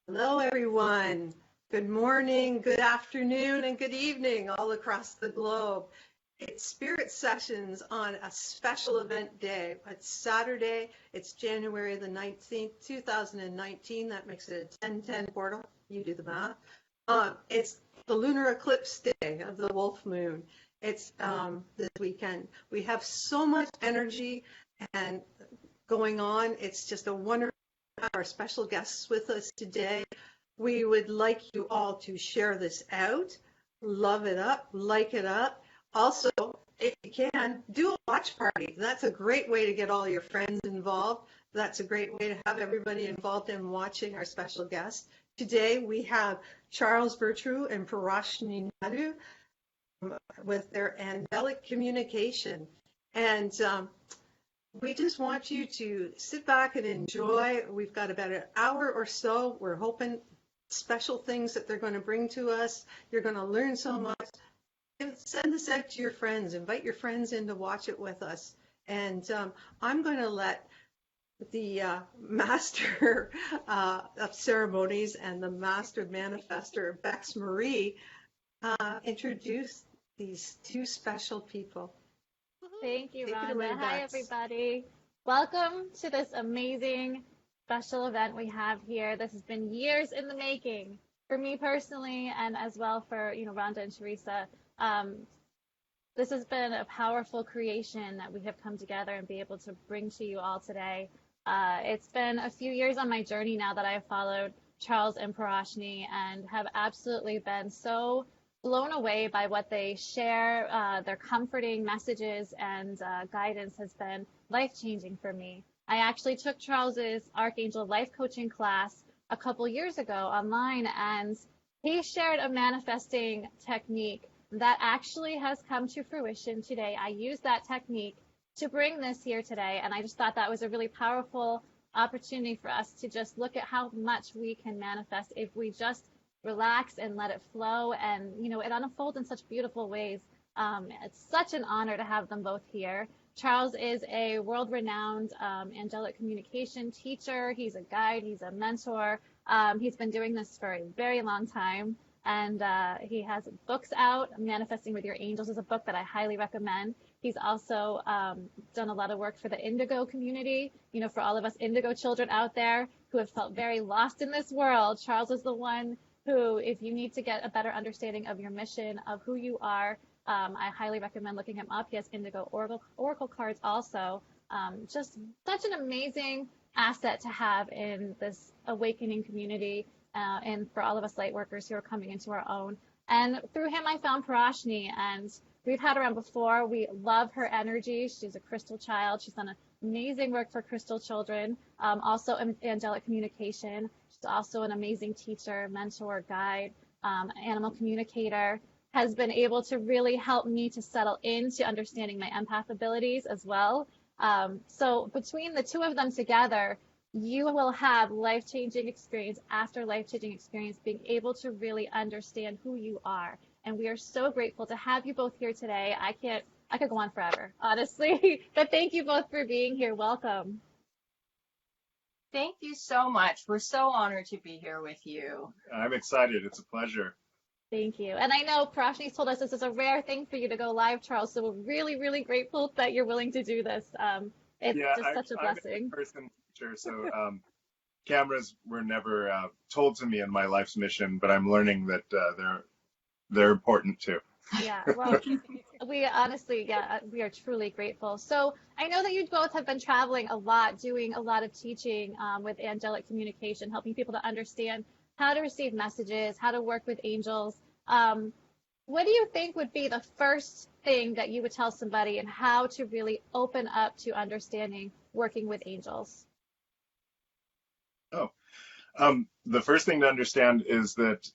Hello, everyone. Good morning, good afternoon, and good evening all across the globe. It's Spirit Sessions on a special event day. It's Saturday. It's January the 19th, 2019. That makes it a 10-10 portal. You do the math. It's the lunar eclipse day of the wolf moon. It's this weekend. We have so much energy and going on. It's just a wonderful. Our special guests with us today. We would like you all to share this out, love it up, like it up. Also, if you can, do a watch party. That's a great way to get all your friends involved. That's a great way to have everybody involved in watching our special guests. Today we have Charles Virtue and Peroshini Naidoo with their angelic communication. And we just want you to sit back and enjoy. We've got about an hour or so. We're hoping special things that they're going to bring to us. You're going to learn so much. Send this out to your friends. Invite your friends in to watch it with us. And I'm going to let the master of ceremonies and the master manifester, Bex Marie, introduce these two special people. Thank you, Take it Rhonda. away, Hi, Bex. everybody. Welcome to this amazing special event we have here. This has been years in the making for me personally, and as well for Rhonda and Teresa. This has been a powerful creation that we have come together and be able to bring to you all today. It's been a few years on my journey now that I have followed Charles and Peroshini and have absolutely been so blown away by what they share. Their comforting messages and guidance has been life-changing for me. I actually took Charles's Archangel life coaching class a couple years ago online, and he shared a manifesting technique that actually has come to fruition today. I used that technique to bring this here today, and I just thought that was a really powerful opportunity for us to just look at how much we can manifest if we just relax and let it flow, and it unfolds in such beautiful ways. It's such an honor to have them both here. Charles is a world-renowned angelic communication teacher. He's a guide. He's a mentor. He's been doing this for a very long time, and he has books out. Manifesting with Your Angels is a book that I highly recommend. He's also done a lot of work for the Indigo community, for all of us Indigo children out there who have felt very lost in this world. Charles is the one who, if you need to get a better understanding of your mission, of who you are, I highly recommend looking him up. He has Indigo Oracle cards also. Just such an amazing asset to have in this awakening community, and for all of us light workers who are coming into our own. And through him, I found Peroshini, and we've had her on before. We love her energy. She's a crystal child. She's done amazing work for crystal children, also angelic communication. She's also an amazing teacher, mentor, guide, animal communicator, has been able to really help me to settle into understanding my empath abilities as well. So between the two of them together, you will have life-changing experience after life-changing experience, being able to really understand who you are. And we are so grateful to have you both here today. I could go on forever, honestly, but thank you both for being here. Welcome. Thank you so much. We're so honored to be here with you. I'm excited. It's a pleasure. Thank you. And I know Peroshini's told us this is a rare thing for you to go live, Charles, so we're really, really grateful that you're willing to do this. It's just such a blessing. I'm a person teacher, so cameras were never told to me in my life's mission, but I'm learning that they're important too. Yeah, well, we honestly, we are truly grateful. So I know that you both have been traveling a lot, doing a lot of teaching with angelic communication, helping people to understand how to receive messages, how to work with angels. What do you think would be the first thing that you would tell somebody and how to really open up to understanding working with angels? The first thing to understand is that,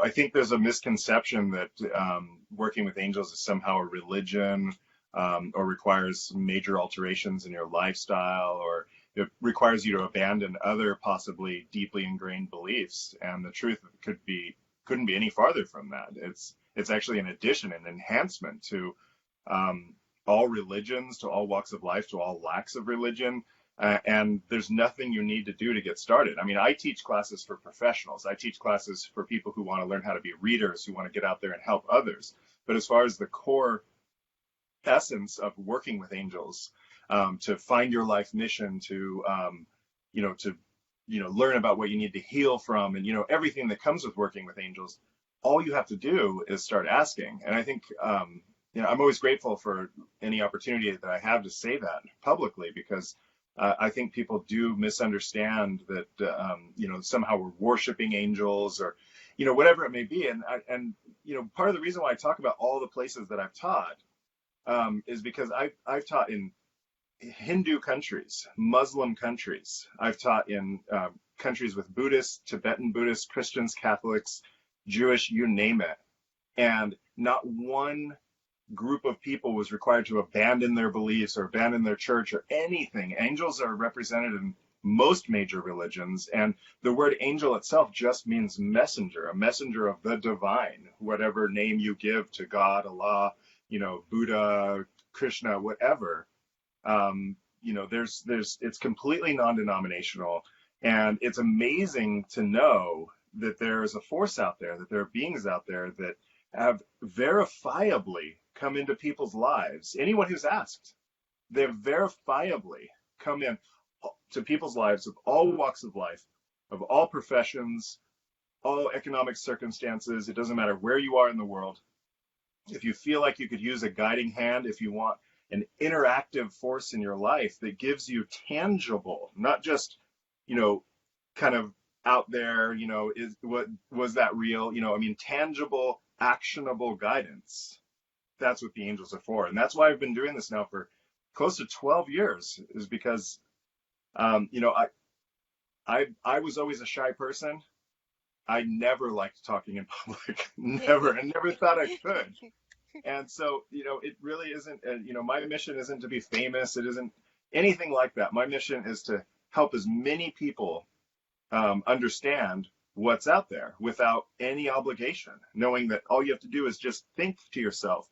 I think there's a misconception that working with angels is somehow a religion, or requires major alterations in your lifestyle, or it requires you to abandon other possibly deeply ingrained beliefs. And the truth couldn't be any farther from that. It's actually an addition, an enhancement to all religions, to all walks of life, to all lacks of religion. And there's nothing you need to do to get started. I mean, I teach classes for professionals. I teach classes for people who want to learn how to be readers, who want to get out there and help others. But as far as the core essence of working with angels, to find your life mission, to learn about what you need to heal from, and everything that comes with working with angels, all you have to do is start asking. And I think I'm always grateful for any opportunity that I have to say that publicly, because I think people do misunderstand that somehow we're worshiping angels, or whatever it may be. And part of the reason why I talk about all the places that I've taught is because I've taught in Hindu countries, Muslim countries. I've taught in countries with Buddhists, Tibetan Buddhists, Christians, Catholics, Jewish, you name it. And not one group of people was required to abandon their beliefs or abandon their church or anything. Angels are represented in most major religions, and the word angel itself just means messenger, a messenger of the divine, whatever name you give to God, Allah, Buddha, Krishna, whatever. It's completely non-denominational, and it's amazing to know that there is a force out there, that there are beings out there that have verifiably come into people's lives. Anyone who's asked, they've verifiably come in to people's lives of all walks of life, of all professions, all economic circumstances. It doesn't matter where you are in the world. If you feel like you could use a guiding hand, if you want an interactive force in your life that gives you tangible, not just, kind of out there, was that real? Tangible, actionable guidance. That's what the angels are for. And that's why I've been doing this now for close to 12 years, is because, I was always a shy person. I never liked talking in public, never, and never thought I could. And so, it really isn't, my mission isn't to be famous. It isn't anything like that. My mission is to help as many people understand what's out there without any obligation, knowing that all you have to do is just think to yourself,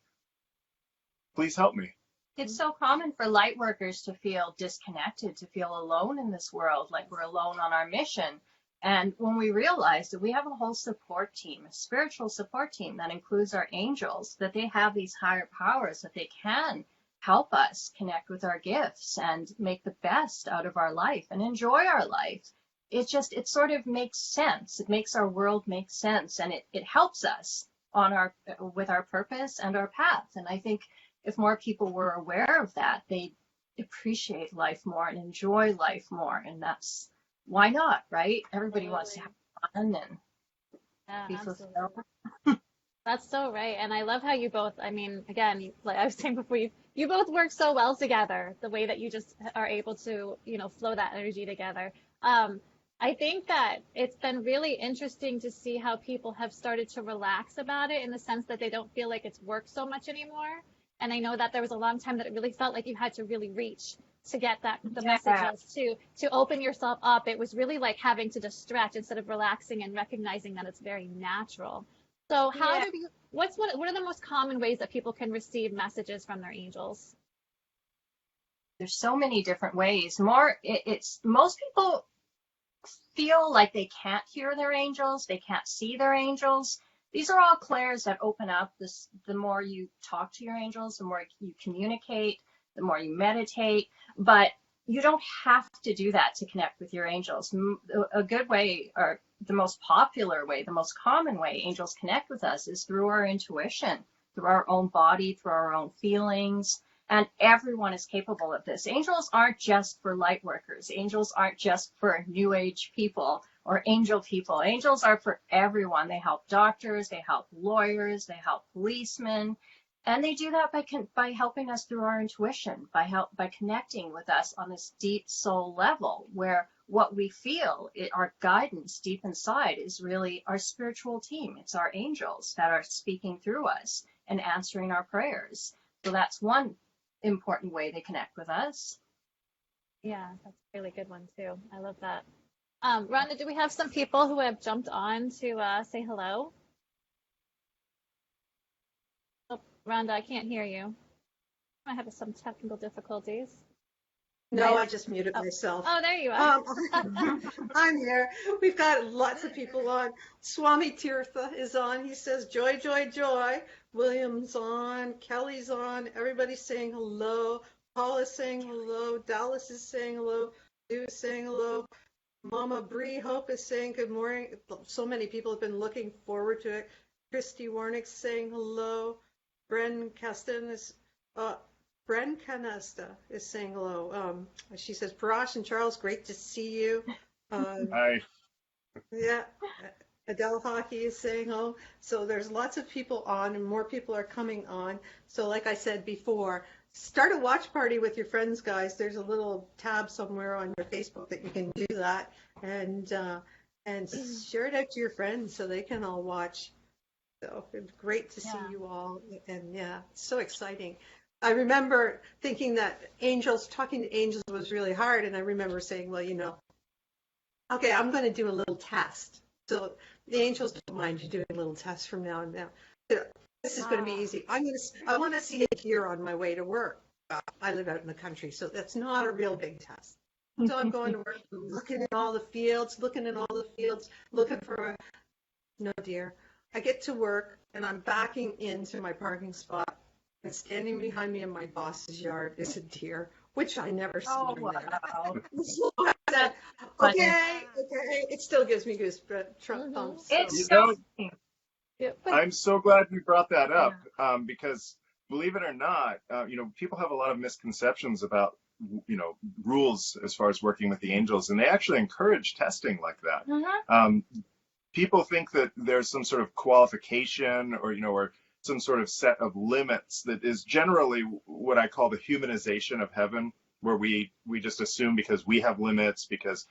please help me. It's so common for light workers to feel disconnected, to feel alone in this world, like we're alone on our mission. And when we realize that we have a whole support team, a spiritual support team that includes our angels, that they have these higher powers, that they can help us connect with our gifts and make the best out of our life and enjoy our life. It sort of makes sense. It makes our world make sense, and it helps us with our purpose and our path. And I think if more people were aware of that, they'd appreciate life more and enjoy life more. And that's why not, right? Everybody wants to have fun and be fulfilled. That's so right. And I love how you both, again, like I was saying before, you both work so well together, the way that you just are able to, flow that energy together. I think that it's been really interesting to see how people have started to relax about it, in the sense that they don't feel like it's work so much anymore. And I know that there was a long time that it really felt like you had to really reach to get the messages, to open yourself up. It was really like having to just stretch instead of relaxing and recognizing that it's very natural. So what are the most common ways that people can receive messages from their angels? There's so many different ways. Most people feel like they can't hear their angels, they can't see their angels. These are all clairs that open up. The more you talk to your angels, the more you communicate, the more you meditate. But you don't have to do that to connect with your angels. A good way, or the most popular way, the most common way angels connect with us, is through our intuition, through our own body, through our own feelings. And everyone is capable of this. Angels aren't just for light workers. Angels aren't just for New Age people or angel people. Angels are for everyone. They help doctors, they help lawyers, they help policemen. And they do that by helping us through our intuition, by connecting with us on this deep soul level, where what we feel, our guidance deep inside, is really our spiritual team. It's our angels that are speaking through us and answering our prayers. So that's one important way they connect with us. Yeah, that's a really good one too. I love that. Rhonda, do we have some people who have jumped on to say hello? Oh, Rhonda, I can't hear you. I have some technical difficulties. No, I just muted myself. Oh, there you are. I'm here. We've got lots of people on. Swami Tirtha is on. He says, joy, joy, joy. William's on. Kelly's on. Everybody's saying hello. Paul is saying hello. Dallas is saying hello. Sue is saying hello. Mama Bree Hope is saying good morning. So many people have been looking forward to it. Christy Warnick's saying hello. Bren Caston is Bren Canesta is saying hello. She says, Parash and Charles, great to see you. Hi. Yeah, Adele Hockey is saying hello. So there's lots of people on, and more people are coming on. So like I said before, start a watch party with your friends, guys. There's a little tab somewhere on your Facebook that you can do that, and share it out to your friends so they can all watch. So it's great to see you all, and yeah, it's so exciting. I remember thinking that talking to angels was really hard, and I remember saying, well, okay, I'm going to do a little test. So the angels don't mind you doing a little test from now and now. This is going to be easy. I want to see a deer on my way to work. I live out in the country, so that's not a real big test. So I'm going to work, looking at all the fields, looking for no deer. I get to work, and I'm backing into my parking spot, and standing behind me in my boss's yard is a deer, which I never saw there. So I said, okay. It still gives me goosebumps. It's so. Yeah. I'm so glad you brought that up, because believe it or not, people have a lot of misconceptions about, rules as far as working with the angels, and they actually encourage testing like that. People think that there's some sort of qualification or some sort of set of limits that is generally what I call the humanization of heaven, where we just assume because we have limits, because,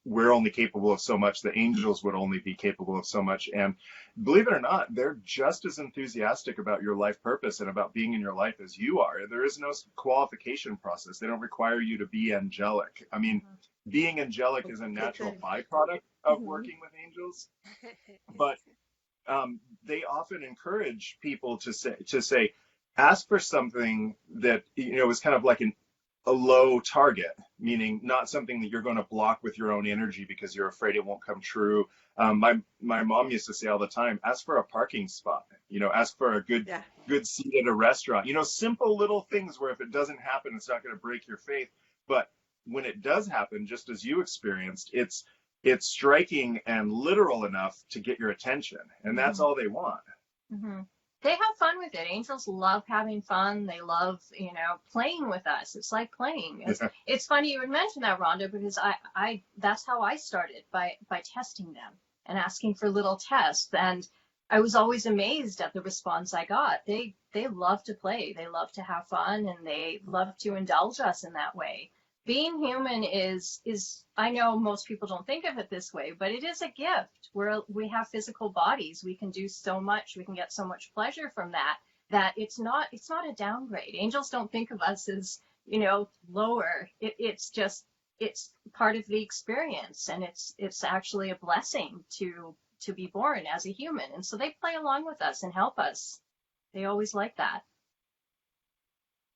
we're only capable of so much, the angels would only be capable of so much. And believe it or not, they're just as enthusiastic about your life purpose and about being in your life as you are. There is no qualification process. They don't require you to be angelic. I mean, being angelic is a natural byproduct of working with angels, but they often encourage people to say, ask for something that, is kind of like a low target, meaning not something that you're going to block with your own energy because you're afraid it won't come true. My mom used to say all the time, ask for a parking spot, ask for a good seat at a restaurant, simple little things where if it doesn't happen, it's not going to break your faith. But when it does happen, just as you experienced, it's striking and literal enough to get your attention. And that's all they want. They have fun with it. Angels love having fun. They love, playing with us. It's like playing. It's funny you would mention that, Rhonda, because I that's how I started, by testing them and asking for little tests. And I was always amazed at the response I got. They love to play. They love to have fun, and they love to indulge us in that way. Being human is I know most people don't think of it this way, but it is a gift. We have physical bodies. We can do so much. We can get so much pleasure from that it's not a downgrade. Angels don't think of us as, lower. It's part of the experience, and it's actually a blessing to be born as a human. And so they play along with us and help us. They always like that.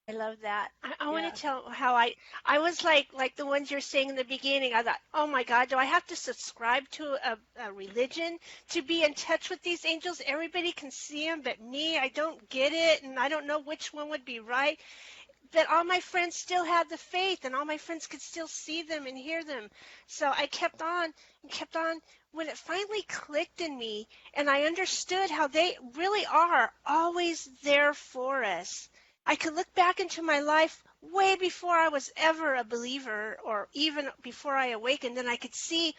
I love that. I want to tell how I was like the ones you're saying in the beginning. I thought, oh my God, do I have to subscribe to a religion to be in touch with these angels? Everybody can see them, but me, I don't get it, and I don't know which one would be right. But all my friends still had the faith, and all my friends could still see them and hear them. So I kept on and kept on. When it finally clicked in me, and I understood how they really are always there for us, I could look back into my life way before I was ever a believer, or even before I awakened, and I could see,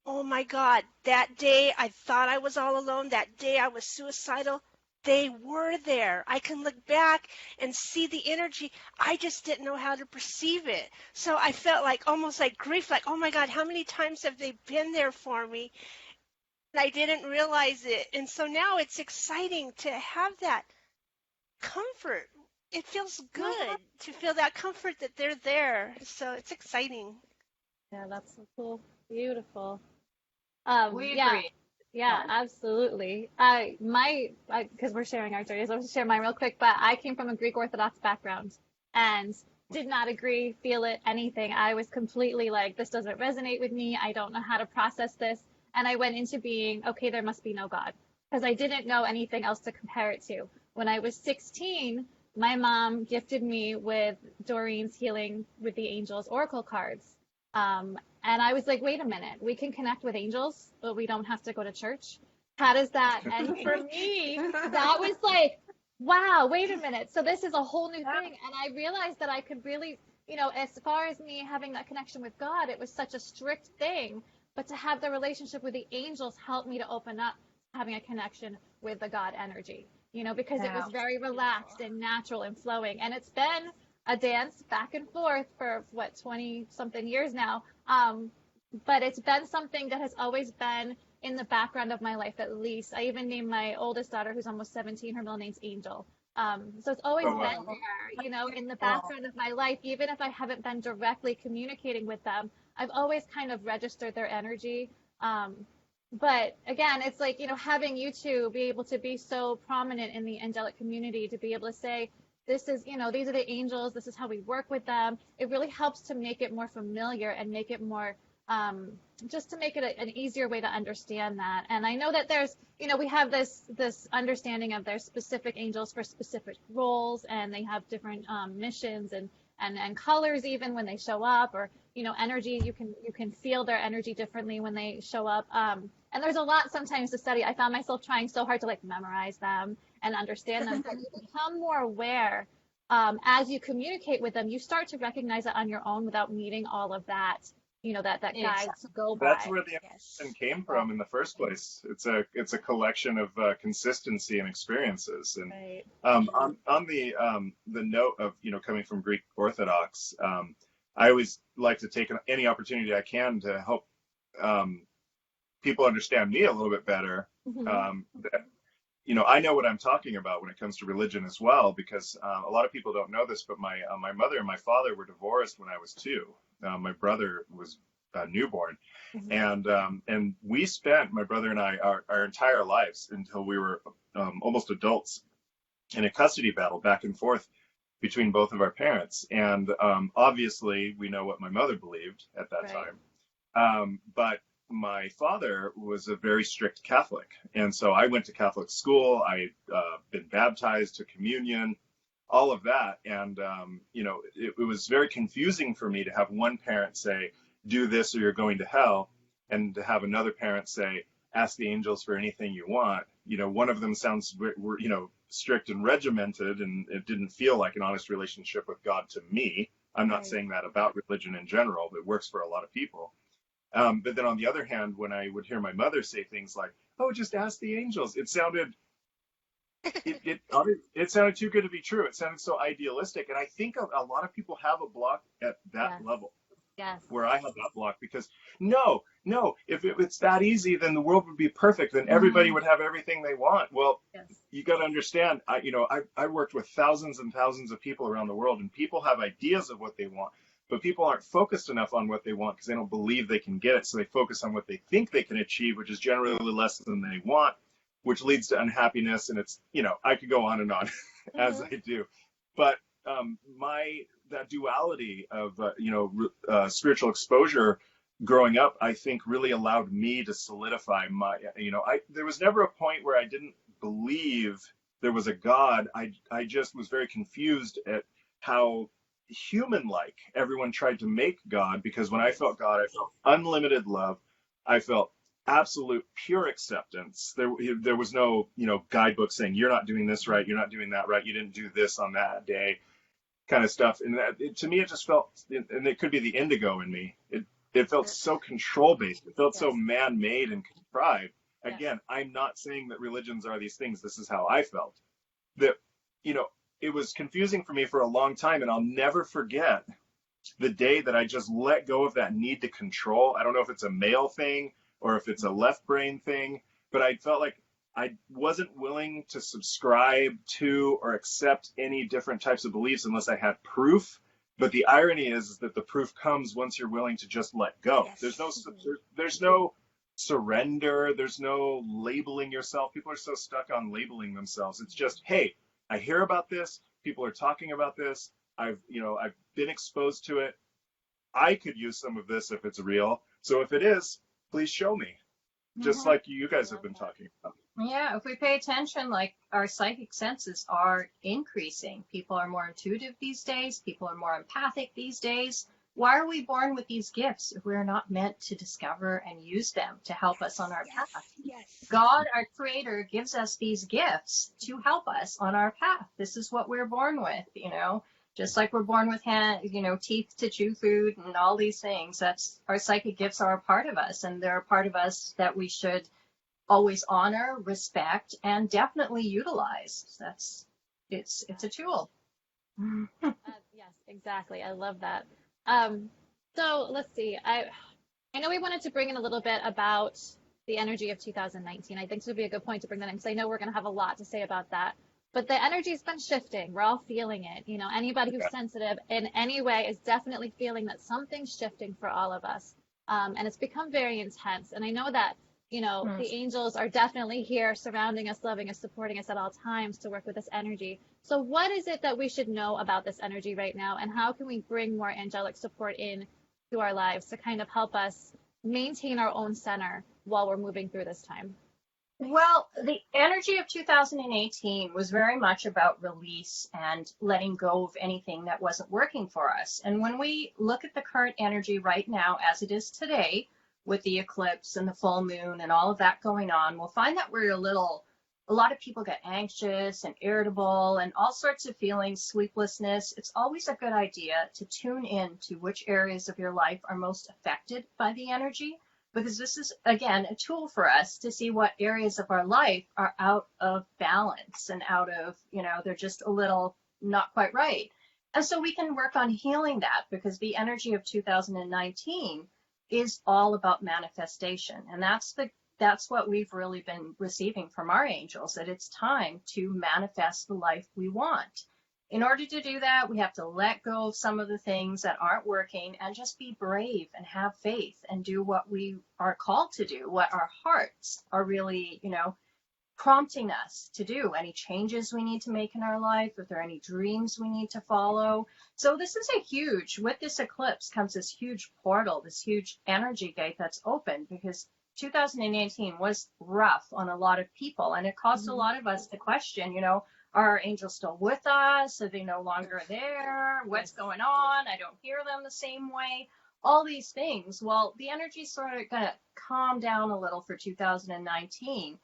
oh my God, that day I thought I was all alone, that day I was suicidal, they were there. I can look back and see the energy. I just didn't know how to perceive it. So I felt like almost like grief, like, oh my God, how many times have they been there for me? And I didn't realize it. And so now it's exciting to have that comfort. It feels good to feel that comfort that they're there. So it's exciting. Yeah, that's so cool. Beautiful. We agree. Yeah, absolutely. Because we're sharing our stories, I'll just share mine real quick. But I came from a Greek Orthodox background, and did not agree, feel it, anything. I was completely like, this doesn't resonate with me. I don't know how to process this. And I went into being, okay, there must be no God, because I didn't know anything else to compare it to. When I was 16, my mom gifted me with Doreen's Healing with the Angels Oracle cards. And I was like, wait a minute, we can connect with angels, but we don't have to go to church. How does that? And for me, that was like, wow, wait a minute. So this is a whole new thing. And I realized that I could really, as far as me having that connection with God, it was such a strict thing. But to have the relationship with the angels helped me to open up having a connection with the God energy, because it was very relaxed and natural and flowing. And it's been a dance back and forth for 20 something years now. But it's been something that has always been in the background of my life, at least. I even named my oldest daughter, who's almost 17, her middle name's Angel. So it's always been there, in the background of my life. Even if I haven't been directly communicating with them, I've always kind of registered their energy. But again, it's like, having you two be able to be so prominent in the angelic community, to be able to say, this is, these are the angels, this is how we work with them. It really helps to make it more familiar and make it more, just to make it an easier way to understand that. And I know that there's, we have this understanding of there's specific angels for specific roles, and they have different missions and colors even when they show up, or, energy, you can feel their energy differently when they show up. And there's a lot sometimes to study. I found myself trying so hard to like memorize them and understand them. But you become more aware as you communicate with them. You start to recognize it on your own without needing all of that, that guide to go by. That's where the information came from in the first place. It's a collection of consistency and experiences. And right. On the note of coming from Greek Orthodox, I always like to take any opportunity I can to help people understand me a little bit better. That I know what I'm talking about when it comes to religion as well, because a lot of people don't know this, but my mother and my father were divorced when I was 2. My brother was newborn, and we spent, my brother and I, our entire lives until we were almost adults, in a custody battle back and forth between both of our parents. And obviously, we know what my mother believed at that time, but my father was a very strict Catholic. And so I went to Catholic school. I'd been baptized to communion, all of that. And, it was very confusing for me to have one parent say, do this or you're going to hell, and to have another parent say, ask the angels for anything you want. One of them sounds, strict and regimented, and it didn't feel like an honest relationship with God to me. I'm not saying that about religion in general, but it works for a lot of people. But then on the other hand, when I would hear my mother say things like, oh, just ask the angels, it sounded sounded too good to be true. It sounded so idealistic. And I think a lot of people have a block at that level. Yes. Where I have that block, because no, if it's that easy, then the world would be perfect. Then everybody would have everything they want. Well, you got to understand, I worked with thousands and thousands of people around the world, and people have ideas of what they want, but people aren't focused enough on what they want because they don't believe they can get it. So they focus on what they think they can achieve, which is generally less than they want, which leads to unhappiness. And it's, I could go on and on as I do, but that duality of spiritual exposure growing up, I think really allowed me to solidify my, there was never a point where I didn't believe there was a God. I just was very confused at how human-like everyone tried to make God, because when I felt God, I felt unlimited love. I felt absolute pure acceptance. There was no, guidebook saying, you're not doing this right, you're not doing that right, you didn't do this on that day, kind of stuff. And to me, it just felt, and it could be the indigo in me, it felt so control-based. It felt so man-made and contrived. Again, I'm not saying that religions are these things. This is how I felt. That, it was confusing for me for a long time, and I'll never forget the day that I just let go of that need to control. I don't know if it's a male thing or if it's a left brain thing, but I felt like I wasn't willing to subscribe to or accept any different types of beliefs unless I had proof. But the irony is that the proof comes once you're willing to just let go. There's no surrender. There's no labeling yourself. People are so stuck on labeling themselves. It's just, hey, I hear about this. People are talking about this. I've been exposed to it. I could use some of this if it's real. So if it is, please show me. Just like you guys have been talking about. Yeah, if we pay attention, like our psychic senses are increasing. People are more intuitive these days. People are more empathic these days. Why are we born with these gifts if we're not meant to discover and use them to help us on our path? Yes. God, our creator, gives us these gifts to help us on our path. This is what we're born with, just like we're born with teeth to chew food and all these things. That's our psychic gifts are a part of us, and they're a part of us that we should always honor, respect, and definitely utilize. It's a tool. Yes, exactly. I love that. So let's see. I know we wanted to bring in a little bit about the energy of 2019. I think this would be a good point to bring that in because I know we're going to have a lot to say about that. But the energy's been shifting. We're all feeling it. Anybody who's sensitive in any way is definitely feeling that something's shifting for all of us. And it's become very intense. And I know that, the angels are definitely here surrounding us, loving us, supporting us at all times to work with this energy. So what is it that we should know about this energy right now? And how can we bring more angelic support in to our lives to kind of help us maintain our own center while we're moving through this time? Well, the energy of 2018 was very much about release and letting go of anything that wasn't working for us. And when we look at the current energy right now, as it is today, with the eclipse and the full moon and all of that going on, we'll find that we're a lot of people get anxious and irritable and all sorts of feelings, sleeplessness. It's always a good idea to tune in to which areas of your life are most affected by the energy, because this is, again, a tool for us to see what areas of our life are out of balance and out of, they're just a little not quite right. And so we can work on healing that, because the energy of 2019 is all about manifestation. And that's what we've really been receiving from our angels, that it's time to manifest the life we want. In order to do that, we have to let go of some of the things that aren't working and just be brave and have faith and do what we are called to do, what our hearts are really, prompting us to do, any changes we need to make in our life, if there are any dreams we need to follow. So this is with this eclipse comes this huge portal, this huge energy gate that's open, because 2018 was rough on a lot of people, and it caused a lot of us to question, are our angels still with us? Are they no longer there? What's going on? I don't hear them the same way. All these things. Well, the energy's sort of going to calm down a little for 2019.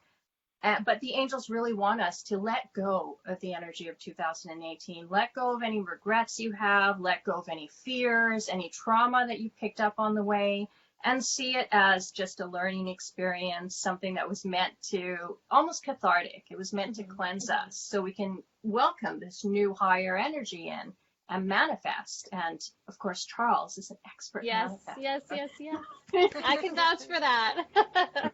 But the angels really want us to let go of the energy of 2018. Let go of any regrets you have. Let go of any fears, any trauma that you picked up on the way, and see it as just a learning experience, something that was meant to, almost cathartic. It was meant to cleanse us so we can welcome this new higher energy in and manifest. And of course, Charles is an expert. Yes. I can vouch for that.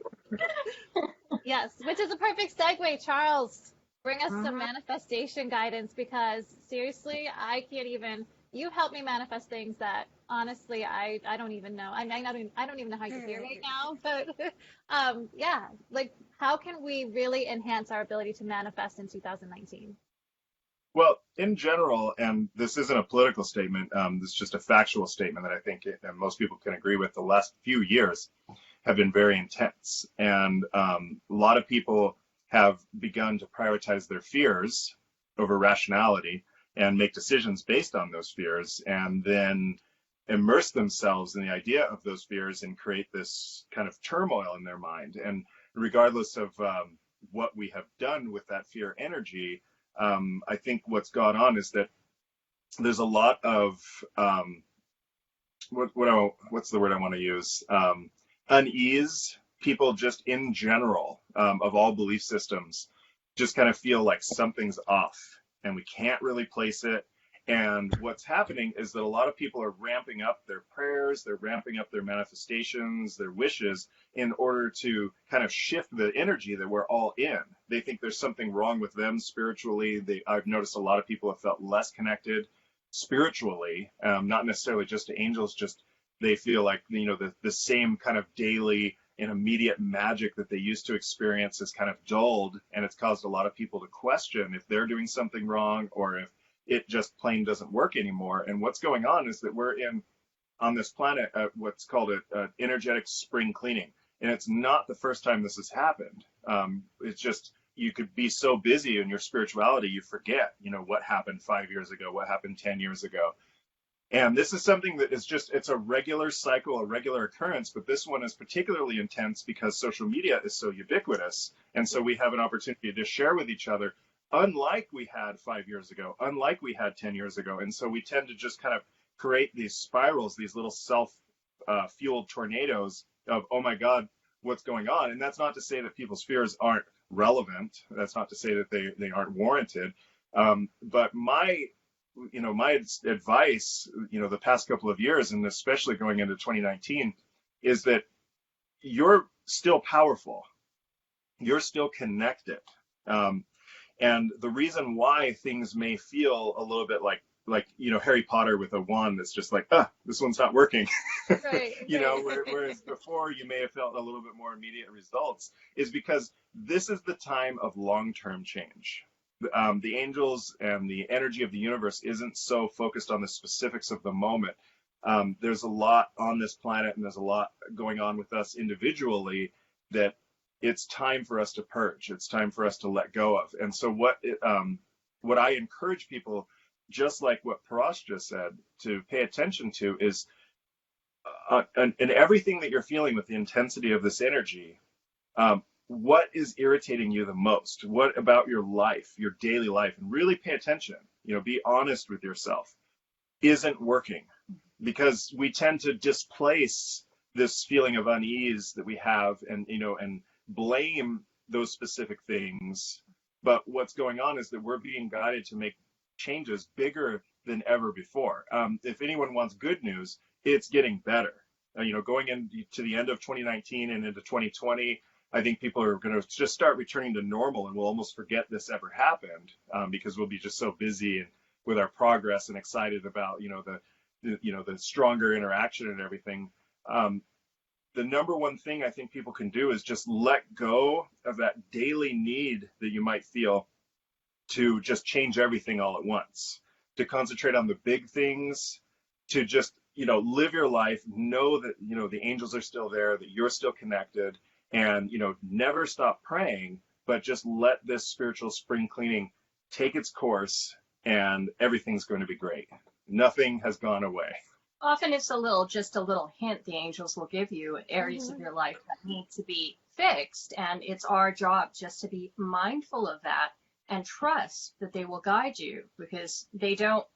Yes, which is a perfect segue. Charles, bring us some manifestation guidance, because seriously, I can't even. You helped me manifest things that honestly I don't even know. I don't even know how you're here right now. But like, how can we really enhance our ability to manifest in 2019? Well, in general, and this isn't a political statement, this is just a factual statement that I think most people can agree with, the last few years have been very intense. And a lot of people have begun to prioritize their fears over rationality and make decisions based on those fears, and then immerse themselves in the idea of those fears and create this kind of turmoil in their mind. And regardless of what we have done with that fear energy, I think what's gone on is that there's a lot of what's the word I want to use? Unease. People just in general, of all belief systems, just kind of feel like something's off and we can't really place it. And what's happening is that a lot of people are ramping up their prayers, they're ramping up their manifestations, their wishes, in order to kind of shift the energy that we're all in. They think there's something wrong with them spiritually. I've noticed a lot of people have felt less connected spiritually, not necessarily just to angels, just they feel like, the same kind of daily and immediate magic that they used to experience is kind of dulled, and it's caused a lot of people to question if they're doing something wrong, or if it just plain doesn't work anymore. And what's going on is that we're on this planet what's called an energetic spring cleaning. And it's not the first time this has happened. It's just, you could be so busy in your spirituality, you forget, what happened 5 years ago, what happened 10 years ago. And this is something that is just, it's a regular cycle, a regular occurrence, but this one is particularly intense because social media is so ubiquitous. And so we have an opportunity to share with each other, unlike we had 5 years ago, unlike we had 10 years ago. And so we tend to just kind of create these spirals, these little self-fueled tornadoes of, oh my God, what's going on? And that's not to say that people's fears aren't relevant. That's not to say that they aren't warranted. But my advice, the past couple of years, and especially going into 2019, is that you're still powerful. You're still connected. And the reason why things may feel a little bit like Harry Potter with a wand that's just like, this one's not working. Right. Whereas before you may have felt a little bit more immediate results, is because this is the time of long-term change. The angels and the energy of the universe isn't so focused on the specifics of the moment. There's a lot on this planet, and there's a lot going on with us individually that it's time for us to purge. It's time for us to let go of. And so what I encourage people, just like what Parash just said, to pay attention to is in everything that you're feeling with the intensity of this energy, what is irritating you the most? What about your life, your daily life? And really pay attention, be honest with yourself. Isn't working, because we tend to displace this feeling of unease that we have and blame those specific things. But what's going on is that we're being guided to make changes bigger than ever before. If anyone wants good news, it's getting better. Going into the end of 2019 and into 2020, I think people are going to just start returning to normal, and we'll almost forget this ever happened because we'll be just so busy with our progress and excited about the stronger interaction and everything. The number one thing I think people can do is just let go of that daily need that you might feel to just change everything all at once, to concentrate on the big things, to just, live your life, know that, the angels are still there, that you're still connected, and, never stop praying, but just let this spiritual spring cleaning take its course, and everything's going to be great. Nothing has gone away. Often it's just a little hint the angels will give you, areas of your life that need to be fixed. And it's our job just to be mindful of that and trust that they will guide you, because they don't,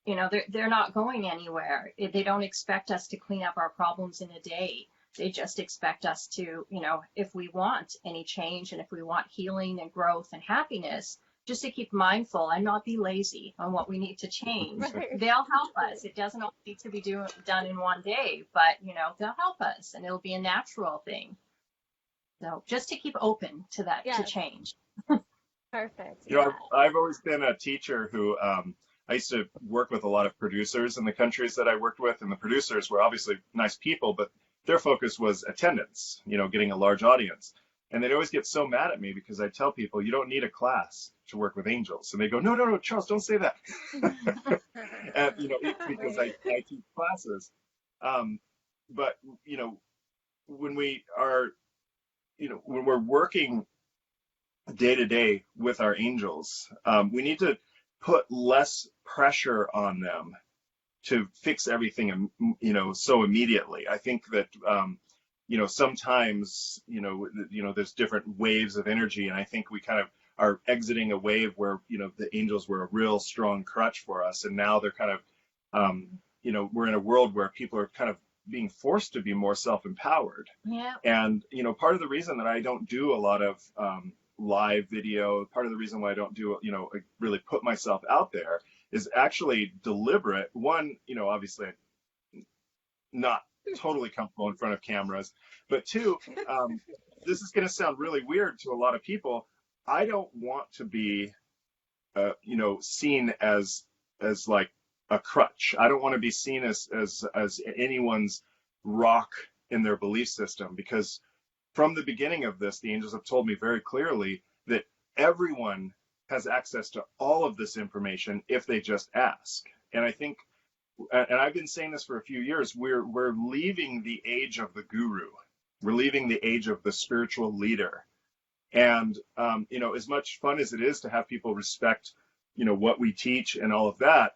they're not going anywhere. They don't expect us to clean up our problems in a day. They just expect us to, if we want any change and if we want healing and growth and happiness, just to keep mindful and not be lazy on what we need to change. Right. They'll help us. It doesn't all need to be done in one day, but, they'll help us, and it'll be a natural thing. So just to keep open to that, to change. Perfect. I've always been a teacher who, I used to work with a lot of producers in the countries that I worked with, and the producers were obviously nice people, but their focus was attendance, getting a large audience. And they'd always get so mad at me because I tell people, you don't need a class to work with angels. And they go, no, Charles, don't say that. And, because I teach classes. But, when we are, when we're working day to day with our angels, we need to put less pressure on them to fix everything, so immediately. I think that, sometimes, there's different waves of energy, and I think we kind of are exiting a wave where, the angels were a real strong crutch for us, and now they're kind of, we're in a world where people are kind of being forced to be more self-empowered. Yeah. And, part of the reason that I don't do a lot of live video, part of the reason why I don't do, really put myself out there is actually deliberate. One, obviously not totally comfortable in front of cameras, but two, this is going to sound really weird to a lot of people. I don't want to be, seen as like a crutch. I don't want to be seen as anyone's rock in their belief system, because from the beginning of this, the angels have told me very clearly that everyone has access to all of this information if they just ask. And I think, and I've been saying this for a few years, we're leaving the age of the guru. We're leaving the age of the spiritual leader. And, as much fun as it is to have people respect, what we teach and all of that,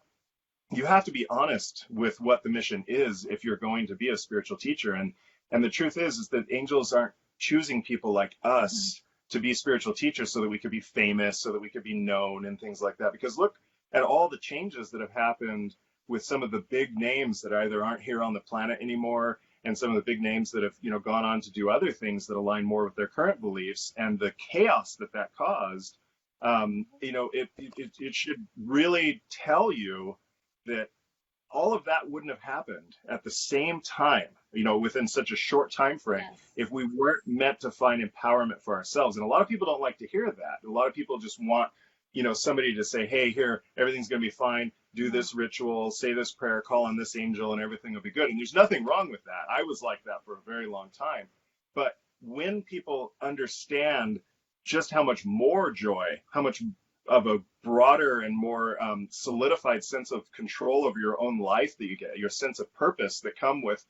you have to be honest with what the mission is if you're going to be a spiritual teacher. And the truth is that angels aren't choosing people like us to be spiritual teachers so that we could be famous, so that we could be known and things like that. Because look at all the changes that have happened with some of the big names that either aren't here on the planet anymore, and some of the big names that have gone on to do other things that align more with their current beliefs, and the chaos that caused. It should really tell you that all of that wouldn't have happened at the same time, within such a short time frame, Yes. if we weren't meant to find empowerment for ourselves. And a lot of people don't like to hear that. A lot of people just want, somebody to say, hey, here, everything's going to be fine. Do this ritual, say this prayer, call on this angel, and everything will be good. And there's nothing wrong with that. I was like that for a very long time. But when people understand just how much more joy, how much of a broader and more solidified sense of control over your own life that you get, your sense of purpose that come with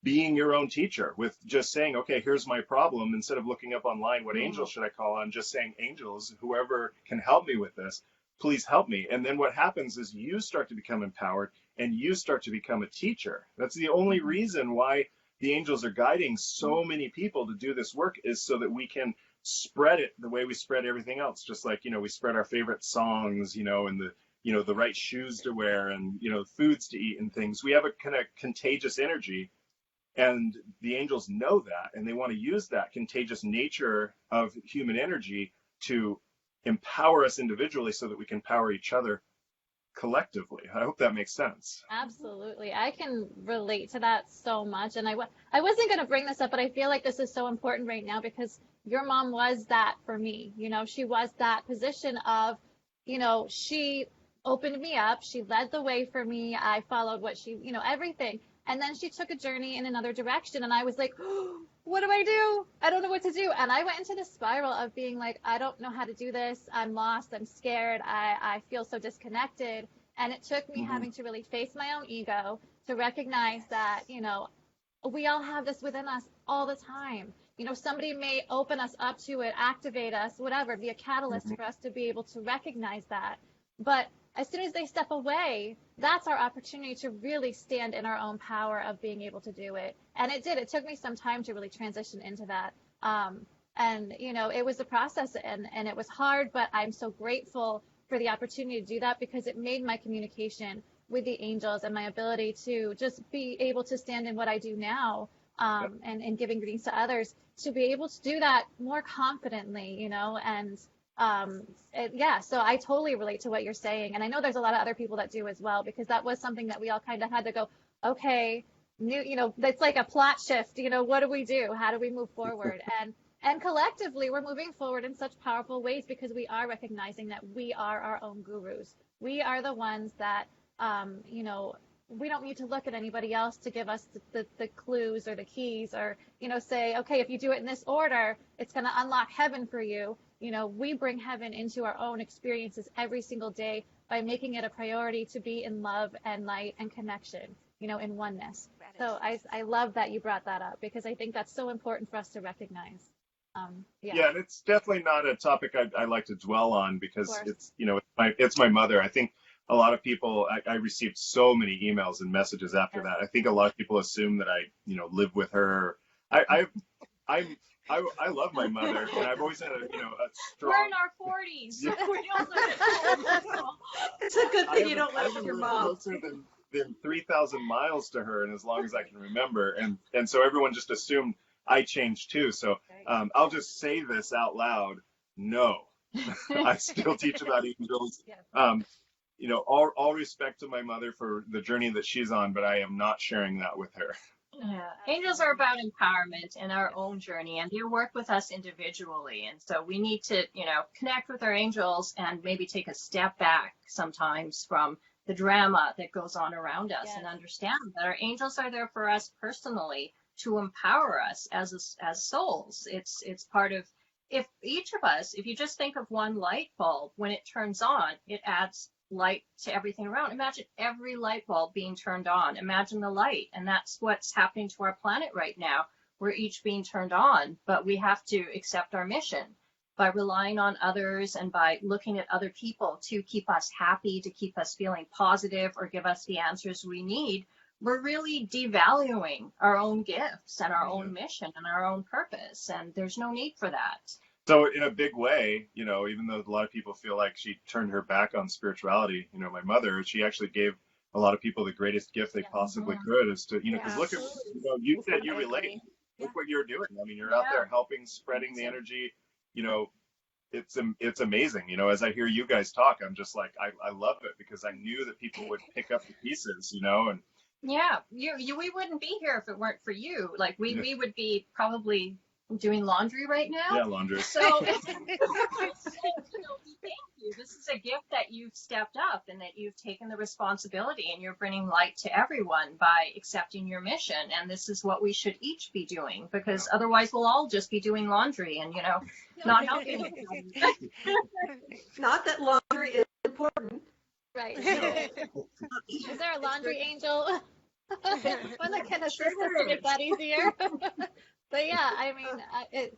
being your own teacher, with just saying, okay, here's my problem, instead of looking up online, what angel should I call on, just saying, angels, whoever can help me with this, please help me. And then what happens is you start to become empowered and you start to become a teacher. That's the only reason why the angels are guiding so many people to do this work, is so that we can spread it the way we spread everything else. Just like, we spread our favorite songs, and the right shoes to wear, and, foods to eat and things. We have a kind of contagious energy, and the angels know that, and they want to use that contagious nature of human energy to empower us individually so that we can power each other collectively. I hope that makes sense. Absolutely. I can relate to that so much. And I wasn't going to bring this up, but I feel like this is so important right now, because your mom was that for me. She was that position of, she opened me up. She led the way for me. I followed what she, everything. And then she took a journey in another direction. And I was like, oh, what do I do? I don't know what to do. And I went into the spiral of being like, I don't know how to do this. I'm lost. I'm scared. I feel so disconnected. And it took me having to really face my own ego to recognize that, we all have this within us all the time. Somebody may open us up to it, activate us, whatever, be a catalyst for us to be able to recognize that. But as soon as they step away, that's our opportunity to really stand in our own power of being able to do it. And it did. It took me some time to really transition into that. And, it was a process, and it was hard, but I'm so grateful for the opportunity to do that, because it made my communication with the angels and my ability to just be able to stand in what I do now, and giving readings to others, to be able to do that more confidently, and so I totally relate to what you're saying. And I know there's a lot of other people that do as well, because that was something that we all kind of had to go, okay, that's like a plot shift. What do we do? How do we move forward? And collectively, we're moving forward in such powerful ways, because we are recognizing that we are our own gurus. We are the ones that, we don't need to look at anybody else to give us the clues or the keys, or, say, okay, if you do it in this order, it's going to unlock heaven for you. We bring heaven into our own experiences every single day by making it a priority to be in love and light and connection, in oneness. So I love that you brought that up, because I think that's so important for us to recognize. Yeah, and it's definitely not a topic I like to dwell on, because it's, it's my mother. I think a lot of people, I received so many emails and messages after that. I think a lot of people assume that I, live with her. I love my mother, and I've always had a strong. We're in our 40s. It's a good thing you don't live with your mom. Closer than 3,000 miles to her, and as long as I can remember, and so everyone just assumed I changed too. So I'll just say this out loud. No, I still teach about angels. All respect to my mother for the journey that she's on, but I am not sharing that with her. Yeah. Angels are about empowerment and our own journey, and they work with us individually. And so we need to, connect with our angels and maybe take a step back sometimes from the drama that goes on around us, and understand that our angels are there for us personally, to empower us as souls. It's part of if each of us, if you just think of one light bulb, when it turns on, it adds light to everything around. Imagine every light bulb being turned on. Imagine the light. And that's what's happening to our planet right now. We're each being turned on, but we have to accept our mission by relying on others and by looking at other people to keep us happy, to keep us feeling positive or give us the answers we need. We're really devaluing our own gifts and our own mission and our own purpose. And there's no need for that. So in a big way, you know, even though a lot of people feel like she turned her back on spirituality, you know, my mother, she actually gave a lot of people the greatest gift they possibly could, is to, you know, because look at, you know, you said you relate. Look what you're doing. I mean, you're out there helping, spreading the energy. You know, it's amazing. You know, as I hear you guys talk, I'm just like, I love it, because I knew that people would pick up the pieces, you know. And yeah, we wouldn't be here if it weren't for you. Like we would be probably doing laundry right now. Yeah, laundry. So, so you know, thank you. This is a gift that you've stepped up and that you've taken the responsibility, and you're bringing light to everyone by accepting your mission. And this is what we should each be doing, because otherwise we'll all just be doing laundry and, you know, not helping. Not that laundry is important. Right. Is there a laundry angel? One that can assist us to make that easier? But yeah, I mean,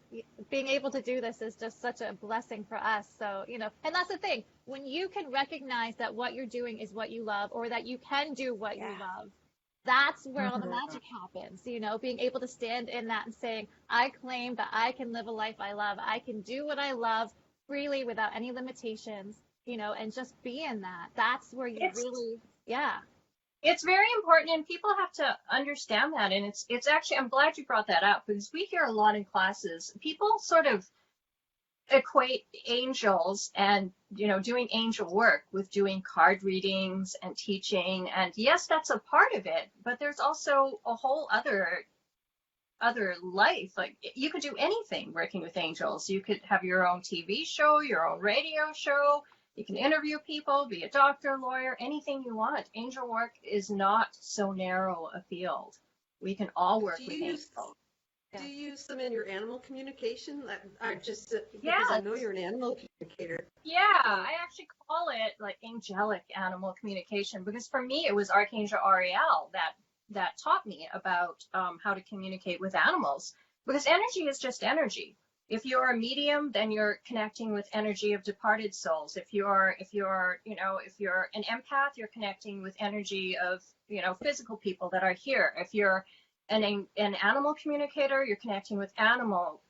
being able to do this is just such a blessing for us. So, you know, and that's the thing. When you can recognize that what you're doing is what you love, or that you can do what you love, that's where all the magic happens. You know, being able to stand in that and saying, I claim that I can live a life I love. I can do what I love freely without any limitations, you know, and just be in that. That's where you really, It's very important, and people have to understand that. And it's actually, I'm glad you brought that up, because we hear a lot in classes, people sort of equate angels and, you know, doing angel work with doing card readings and teaching. And yes, that's a part of it, but there's also a whole other life. Like, you could do anything working with angels. You could have your own TV show, your own radio show. You can interview people, be a doctor, lawyer, anything you want. Angel work is not so narrow a field. We can all work with angels. Do you use them in your animal communication? Because I know you're an animal communicator. Yeah, I actually call it like angelic animal communication, because for me it was Archangel Ariel that taught me about how to communicate with animals, because energy is just energy. If you're a medium, then you're connecting with energy of departed souls. If you're an empath, you're connecting with energy of, you know, physical people that are here. If you're an animal communicator, you're connecting with animal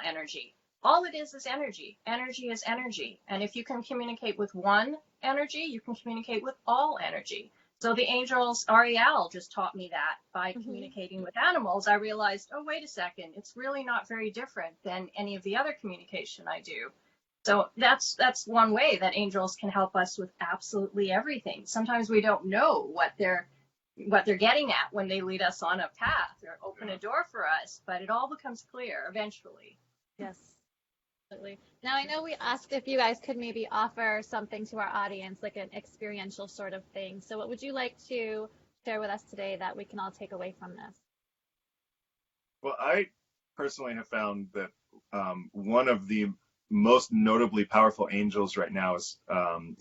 energy. All it is energy. Energy is energy. And if you can communicate with one energy, you can communicate with all energy. So the angels, Ariel just taught me that by communicating with animals. I realized, oh, wait a second, it's really not very different than any of the other communication I do. So that's one way that angels can help us with absolutely everything. Sometimes we don't know what they're getting at when they lead us on a path or open a door for us, but it all becomes clear eventually. Yes. Absolutely. Now, I know we asked if you guys could maybe offer something to our audience, like an experiential sort of thing. So what would you like to share with us today that we can all take away from this? Well, I personally have found that one of the most notably powerful angels right now is,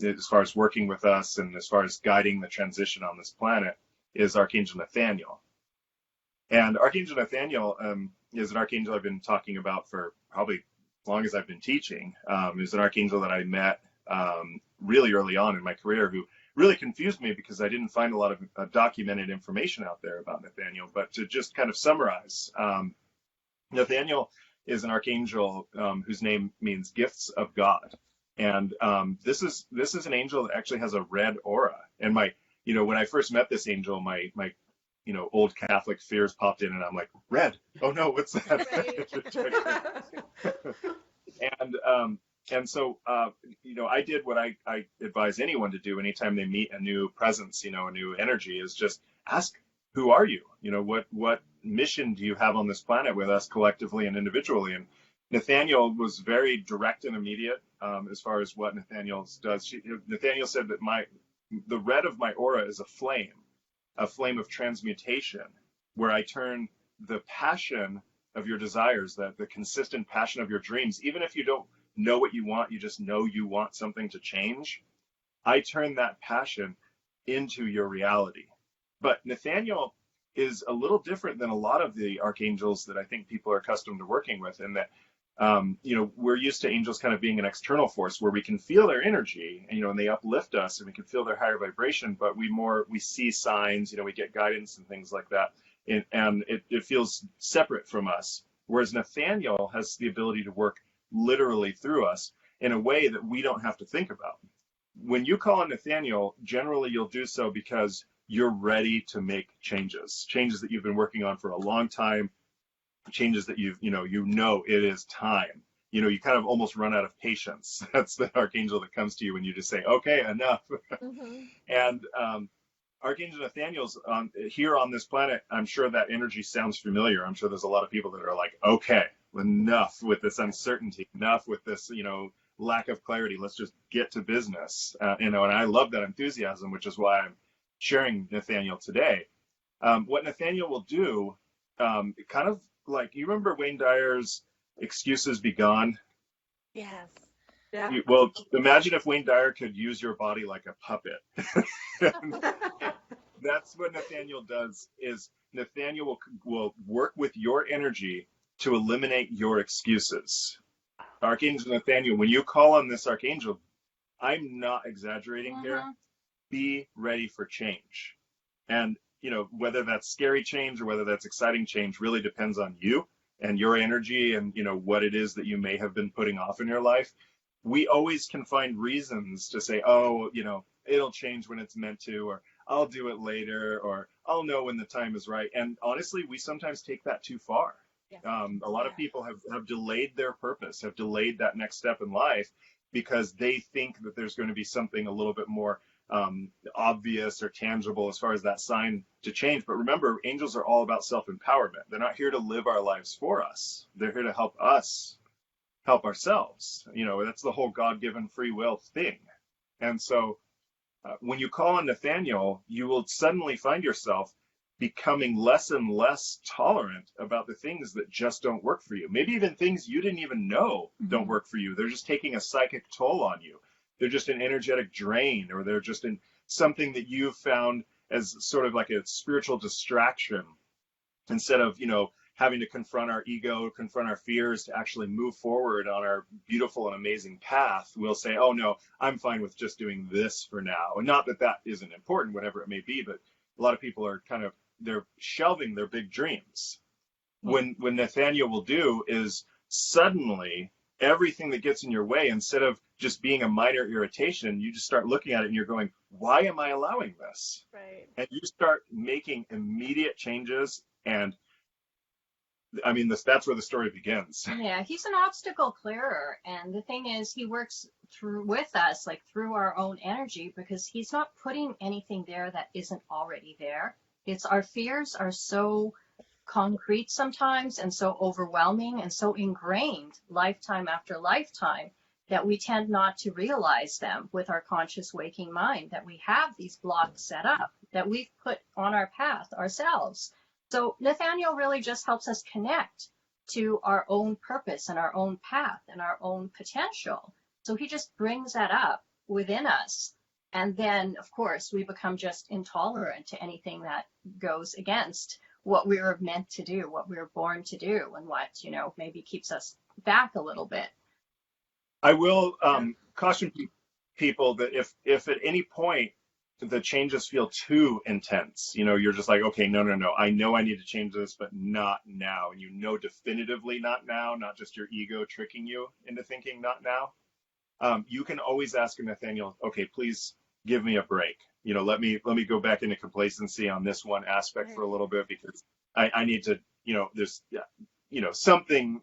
as far as working with us and as far as guiding the transition on this planet, is Archangel Nathaniel. And Archangel Nathaniel is an archangel I've been talking about for probably as long as I've been teaching. Is an archangel that I met really early on in my career, who really confused me because I didn't find a lot of documented information out there about Nathaniel. But to just kind of summarize, Nathaniel is an archangel whose name means gifts of God. And this is an angel that actually has a red aura. And when I first met this angel, my old Catholic fears popped in, and I'm like, red. Oh no, what's that? And so I did what I advise anyone to do anytime they meet a new presence, a new energy, is just ask, who are you? What mission do you have on this planet with us collectively and individually? And Nathaniel was very direct and immediate as far as what Nathaniel does. Nathaniel said that the red of my aura is a flame of transmutation, where I turn the passion of your desires, the consistent passion of your dreams, even if you don't know what you want, you just know you want something to change. I turn that passion into your reality. But Nathaniel is a little different than a lot of the archangels that I think people are accustomed to working with, in that we're used to angels kind of being an external force where we can feel their energy, and they uplift us and we can feel their higher vibration, but we see signs, we get guidance and things like that. And it feels separate from us. Whereas Nathaniel has the ability to work literally through us in a way that we don't have to think about. When you call on Nathaniel, generally you'll do so because you're ready to make changes that you've been working on for a long time, changes that you know it is time. You kind of almost run out of patience. That's the archangel that comes to you when you just say, okay, enough. Mm-hmm. And Archangel Nathaniel's here on this planet. I'm sure that energy sounds familiar. I'm sure there's a lot of people that are like, okay, enough with this uncertainty, enough with this, lack of clarity. Let's just get to business. And I love that enthusiasm, which is why I'm sharing Nathaniel today. What Nathaniel will do, kind of like, you remember Wayne Dyer's Excuses Be Gone? Yes. Yeah. Well, imagine if Wayne Dyer could use your body like a puppet. That's what Nathaniel does. Is Nathaniel will work with your energy to eliminate your excuses. Archangel Nathaniel, when you call on this archangel, I'm not exaggerating here. Be ready for change. And, whether that's scary change or whether that's exciting change really depends on you and your energy and, what it is that you may have been putting off in your life. We always can find reasons to say, oh, it'll change when it's meant to, or I'll do it later, or I'll know when the time is right. And honestly, we sometimes take that too far. Yeah. A lot of people have delayed their purpose, have delayed that next step in life because they think that there's going to be something a little bit more obvious or tangible as far as that sign to change. But remember, angels are all about self-empowerment. They're not here to live our lives for us. They're here to help us help ourselves. That's the whole God-given free will thing. And so when you call on Nathaniel, you will suddenly find yourself becoming less and less tolerant about the things that just don't work for you. Maybe even things you didn't even know don't work for you. They're just taking a psychic toll on you. They're just an energetic drain, or they're just in something that you've found as sort of like a spiritual distraction, instead of, having to confront our ego, confront our fears to actually move forward on our beautiful and amazing path. We'll say, oh no, I'm fine with just doing this for now. And not that that isn't important, whatever it may be, but a lot of people are they're shelving their big dreams. When Nathaniel will do is suddenly everything that gets in your way, instead of just being a minor irritation, you just start looking at it and you're going, why am I allowing this? Right. And you start making immediate changes. And I mean, that's where the story begins. Yeah, he's an obstacle clearer. And the thing is, he works with us, like through our own energy, because he's not putting anything there that isn't already there. It's our fears are so concrete sometimes and so overwhelming and so ingrained lifetime after lifetime that we tend not to realize them with our conscious waking mind, that we have these blocks set up that we've put on our path ourselves. So Nathaniel really just helps us connect to our own purpose and our own path and our own potential. So he just brings that up within us. And then, of course, we become just intolerant to anything that goes against what we were meant to do, what we were born to do, and what, maybe keeps us back a little bit. I will caution people that if at any point the changes feel too intense, you're just like, okay, no, I know I need to change this, but not now. And definitively not now, not just your ego tricking you into thinking not now. You can always ask Nathaniel, okay, please give me a break. Let me go back into complacency on this one aspect for a little bit, because I need to, there's, something,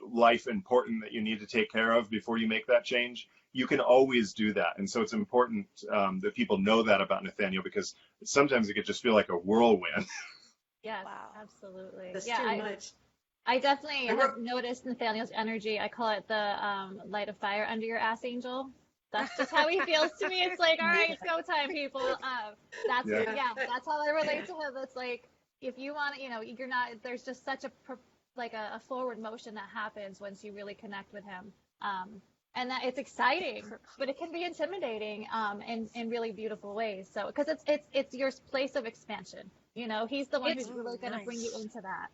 life important that you need to take care of before you make that change. You can always do that. And so it's important that people know that about Nathaniel, because sometimes it could just feel like a whirlwind. Yes, Wow. absolutely. That's too much. I definitely have noticed Nathaniel's energy. I call it the light of fire under your ass angel. That's just how he feels to me. It's like, all right, it's go time, people. That's that's how I relate to him. It's like, if you want to, you're not, there's just such a like a forward motion that happens once you really connect with him. And that it's exciting, but it can be intimidating in really beautiful ways. So, because it's your place of expansion. You know, he's the one who's really going to bring you into that.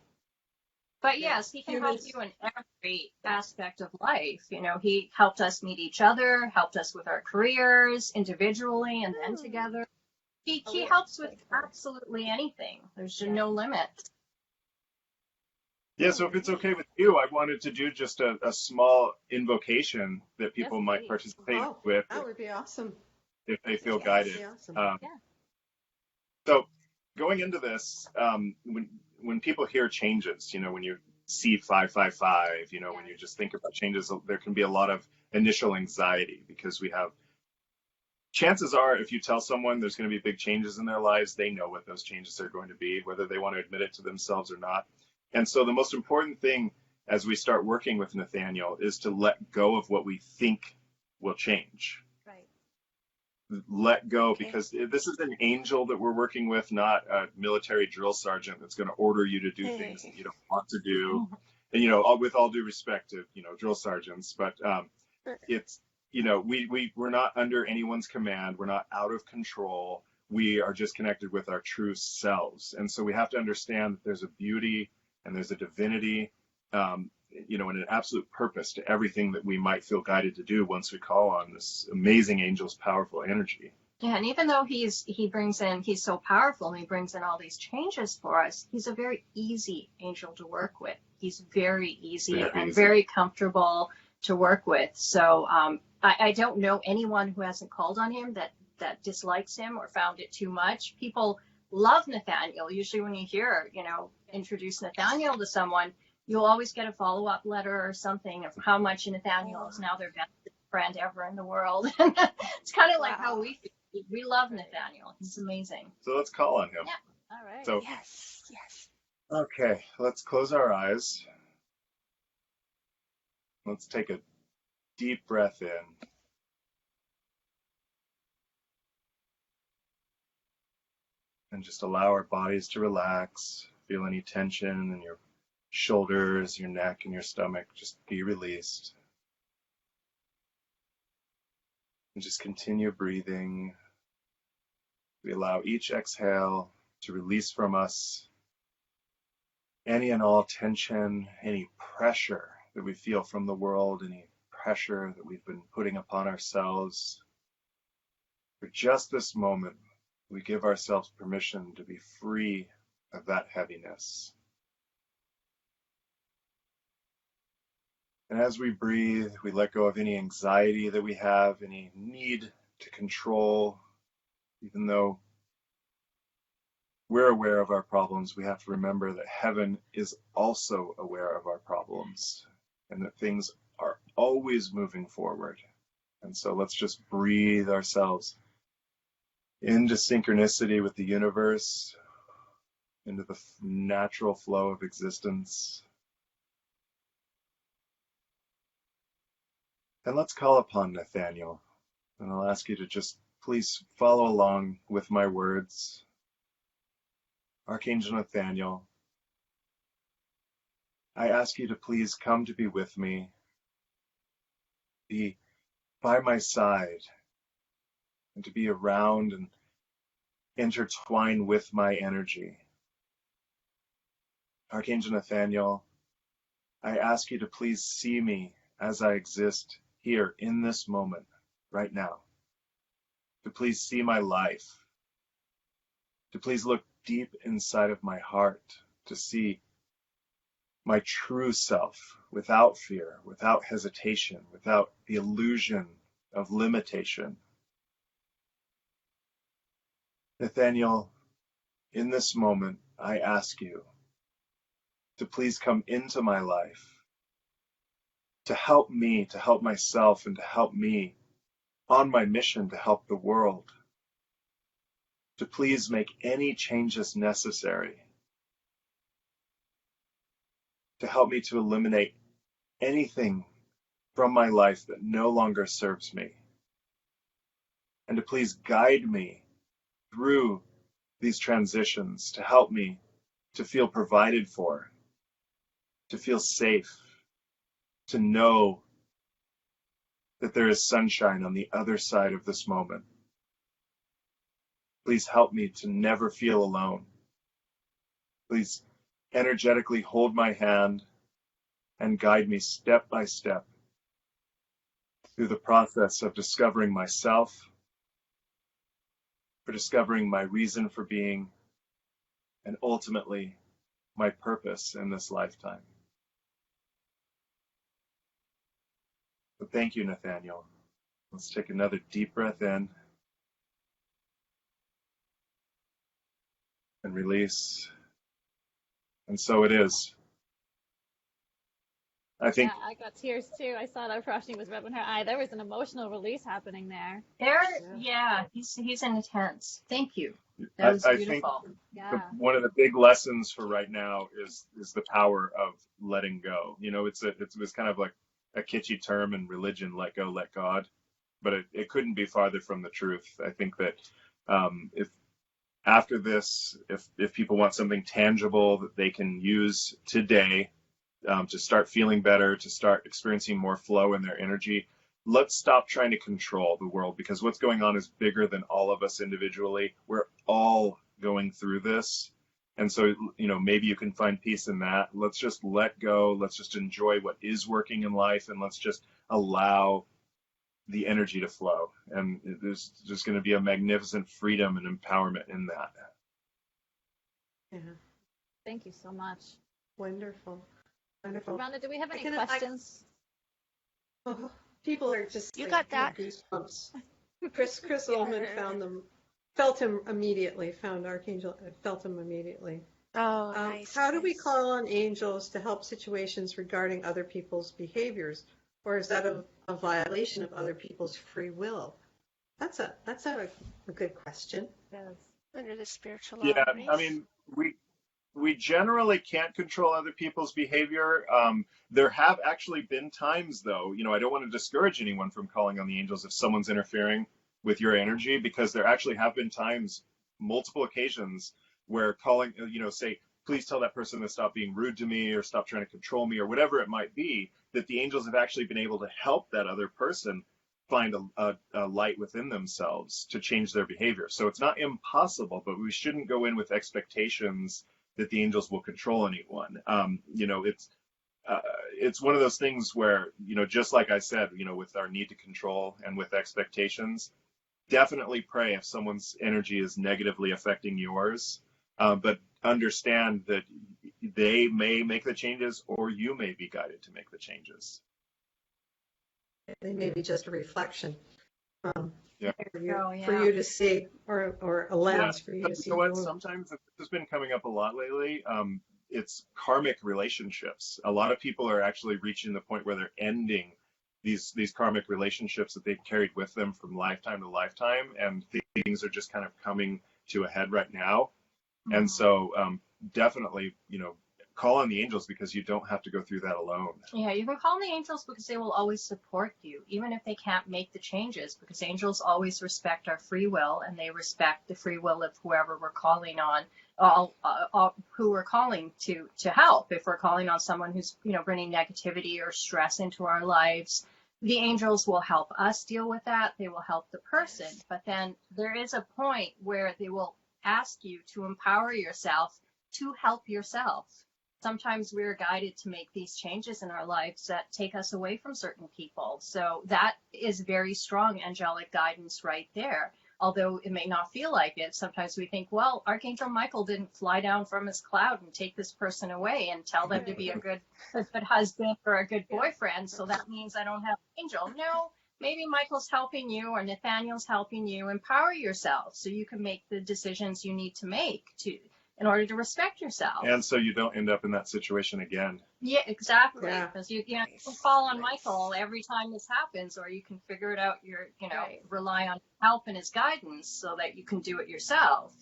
But yes, he can help you in every aspect of life. You know, he helped us meet each other, helped us with our careers individually and then together. He helps with absolutely anything. There's no limit. Yeah, so if it's okay with you, I wanted to do just a small invocation that people might participate with. That would be awesome. If they feel guided. Awesome. So going into this, when people hear changes, you know, when you see 555, you know, when you just think about changes, there can be a lot of initial anxiety because we have, chances are if you tell someone there's going to be big changes in their lives, they know what those changes are going to be, whether they want to admit it to themselves or not. And so the most important thing as we start working with Nathaniel is to let go of what we think will change. Right. Let go, because this is an angel that we're working with, not a military drill sergeant that's going to order you to do things that you don't want to do. And, you know, with all due respect to, you know, drill sergeants, but it's, you know, we're not under anyone's command. We're not out of control. We are just connected with our true selves. And so we have to understand that there's a beauty and there's a divinity, you know, and an absolute purpose to everything that we might feel guided to do once we call on this amazing angel's powerful energy. Yeah, and even though he's so powerful and he brings in all these changes for us, he's a very easy angel to work with. He's very easy and very comfortable to work with. So I don't know anyone who hasn't called on him that dislikes him or found it too much. People love Nathaniel. Usually when you hear, you know, introduce Nathaniel to someone, you'll always get a follow-up letter or something of how much Nathaniel is now their best friend ever in the world. It's kind of like how we feel. We love Nathaniel. He's amazing. So let's call on him. Yeah. All right. So, yes. okay, let's close our eyes. Let's take a deep breath in. And just allow our bodies to relax. Feel any tension in your shoulders, your neck, and your stomach. Just be released. And just continue breathing. We allow each exhale to release from us any and all tension, any pressure that we feel from the world, any pressure that we've been putting upon ourselves. For just this moment, we give ourselves permission to be free of that heaviness. And as we breathe, we let go of any anxiety that we have, any need to control. Even though we're aware of our problems, we have to remember that heaven is also aware of our problems and that things are always moving forward. And so let's just breathe ourselves into synchronicity with the universe, into the natural flow of existence. And let's call upon Nathaniel. And I'll ask you to just please follow along with my words. Archangel Nathaniel, I ask you to please come to be with me, be by my side, and to be around and intertwine with my energy. Archangel Nathaniel, I ask you to please see me as I exist here in this moment, right now. To please see my life. To please look deep inside of my heart, to see my true self without fear, without hesitation, without the illusion of limitation. Nathaniel, in this moment, I ask you to please come into my life, to help me, to help myself, and to help me on my mission to help the world. To please make any changes necessary, to help me to eliminate anything from my life that no longer serves me, and to please guide me through these transitions, to help me to feel provided for, to feel safe, to know that there is sunshine on the other side of this moment. Please help me to never feel alone. Please energetically hold my hand and guide me step by step through the process of discovering myself, for discovering my reason for being, and ultimately my purpose in this lifetime. So thank you, Nathaniel. Let's take another deep breath in and release. And so it is. I think. Yeah, I got tears too. I saw that Peroshini was rubbing her eye. There was an emotional release happening there. He's intense. Thank you. That was beautiful. Yeah. One of the big lessons for right now is the power of letting go. You know, it was kind of like a kitschy term in religion, let go, let God, but it couldn't be farther from the truth. I think that if after this, if people want something tangible that they can use today to start feeling better, to start experiencing more flow in their energy, let's stop trying to control the world, because what's going on is bigger than all of us individually. We're all going through this. And so, you know, maybe you can find peace in that. Let's just let go. Let's just enjoy what is working in life, and let's just allow the energy to flow. And there's just going to be a magnificent freedom and empowerment in that. Yeah. Thank you so much. Wonderful. Wonderful. Rhonda, do we have any questions? People are just You got that. Goosebumps. Chris Ullman felt him immediately, found Archangel, felt him immediately. Oh, nice. How do we call on angels to help situations regarding other people's behaviors? Or is that a violation of other people's free will? That's a good question. Yes. Under the spiritual Yeah, grace. I mean, we generally can't control other people's behavior. There have actually been times, though, you know, I don't want to discourage anyone from calling on the angels if someone's interfering with your energy, because there actually have been times, multiple occasions, where calling, you know, say, please tell that person to stop being rude to me or stop trying to control me or whatever it might be, that the angels have actually been able to help that other person find a light within themselves to change their behavior. So it's not impossible, but we shouldn't go in with expectations that the angels will control anyone. You know, it's one of those things where, you know, just like I said, you know, with our need to control and with expectations, definitely pray if someone's energy is negatively affecting yours, but understand that they may make the changes or you may be guided to make the changes. They may be just a reflection for Yeah. you to see, or a lens for you to see. You know what? Sometimes this has been coming up a lot lately. It's karmic relationships. A lot of people are actually reaching the point where they're ending these karmic relationships that they've carried with them from lifetime to lifetime, and things are just kind of coming to a head right now. Mm-hmm. And so definitely, you know, call on the angels, because you don't have to go through that alone. Yeah, you can call on the angels because they will always support you, even if they can't make the changes, because angels always respect our free will, and they respect the free will of whoever we're calling on, who we're calling to help. If we're calling on someone who's, you know, bringing negativity or stress into our lives, the angels will help us deal with that. They will help the person. But then there is a point where they will ask you to empower yourself to help yourself. Sometimes we're guided to make these changes in our lives that take us away from certain people. So that is very strong angelic guidance right there. Although it may not feel like it, sometimes we think, well, Archangel Michael didn't fly down from his cloud and take this person away and tell them to be a good husband or a good boyfriend. So that means I don't have an angel. No, maybe Michael's helping you or Nathaniel's helping you empower yourself so you can make the decisions you need to make in order to respect yourself. And so you don't end up in that situation again. Yeah, exactly. Yeah. Because you can call on Michael every time this happens, or you can figure it out, rely on help and his guidance so that you can do it yourself.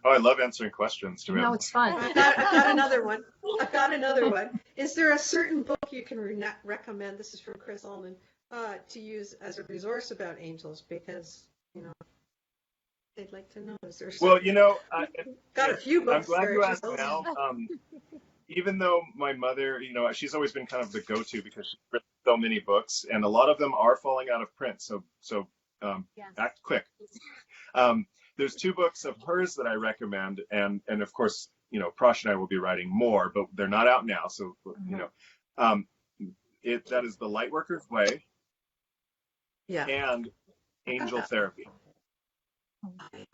Oh, I love answering questions. No, it's fun. I've got another one. Is there a certain book you can recommend, this is from Chris Ullman, to use as a resource about angels? Because, you know, they'd like to know. Is there well, you know, got a few books. I'm glad you asked now. even though my mother, she's always been kind of the go-to because she's written so many books, and a lot of them are falling out of print. So Yes. act quick. There's 2 books of hers that I recommend, and of course, Prosh and I will be writing more, but they're not out now. So that is The Lightworker's Way Yeah. and Angel Therapy. I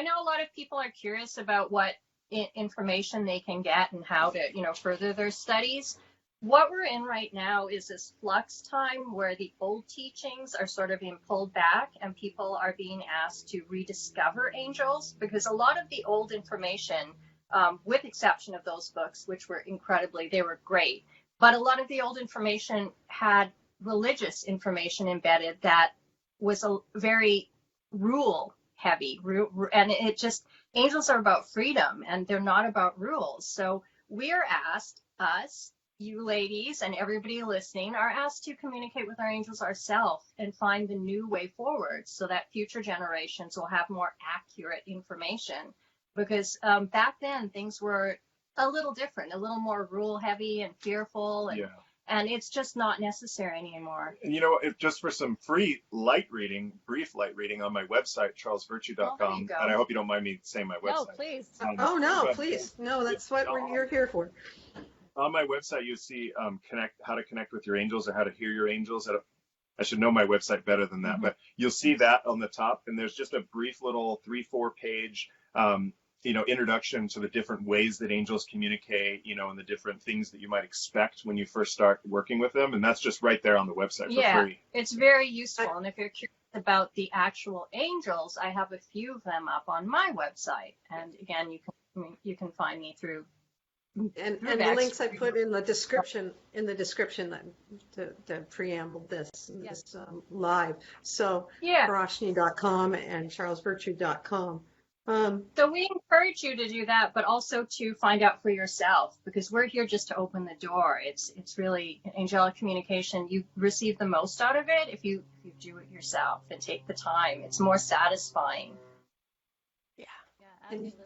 know a lot of people are curious about what information they can get and how to, further their studies. What we're in right now is this flux time where the old teachings are sort of being pulled back and people are being asked to rediscover angels, because a lot of the old information, with exception of those books, which were they were great, but a lot of the old information had religious information embedded that was a very rule heavy, and it just, angels are about freedom and they're not about rules. So we are asked, you ladies and everybody listening are asked to communicate with our angels ourselves and find the new way forward so that future generations will have more accurate information, because back then things were a little different, a little more rule heavy and fearful, and it's just not necessary anymore. And just for some free brief light reading on my website, charlesvirtue.com, and I hope you don't mind me saying my website. No, please. Please. No, that's what you're here for. On my website, you see how to connect with your angels, or how to hear your angels. I should know my website better than that, but you'll see that on the top, and there's just a brief little 3-4 page introduction to the different ways that angels communicate, and the different things that you might expect when you first start working with them. And that's just right there on the website for free. It's very useful. And if you're curious about the actual angels, I have a few of them up on my website. And again, you can find me through. And the links I put in the description to preamble this live. So Peroshini.com and charlesvirtue.com. So we encourage you to do that, but also to find out for yourself, because we're here just to open the door. It's really angelic communication. You receive the most out of it if you do it yourself and take the time. It's more satisfying.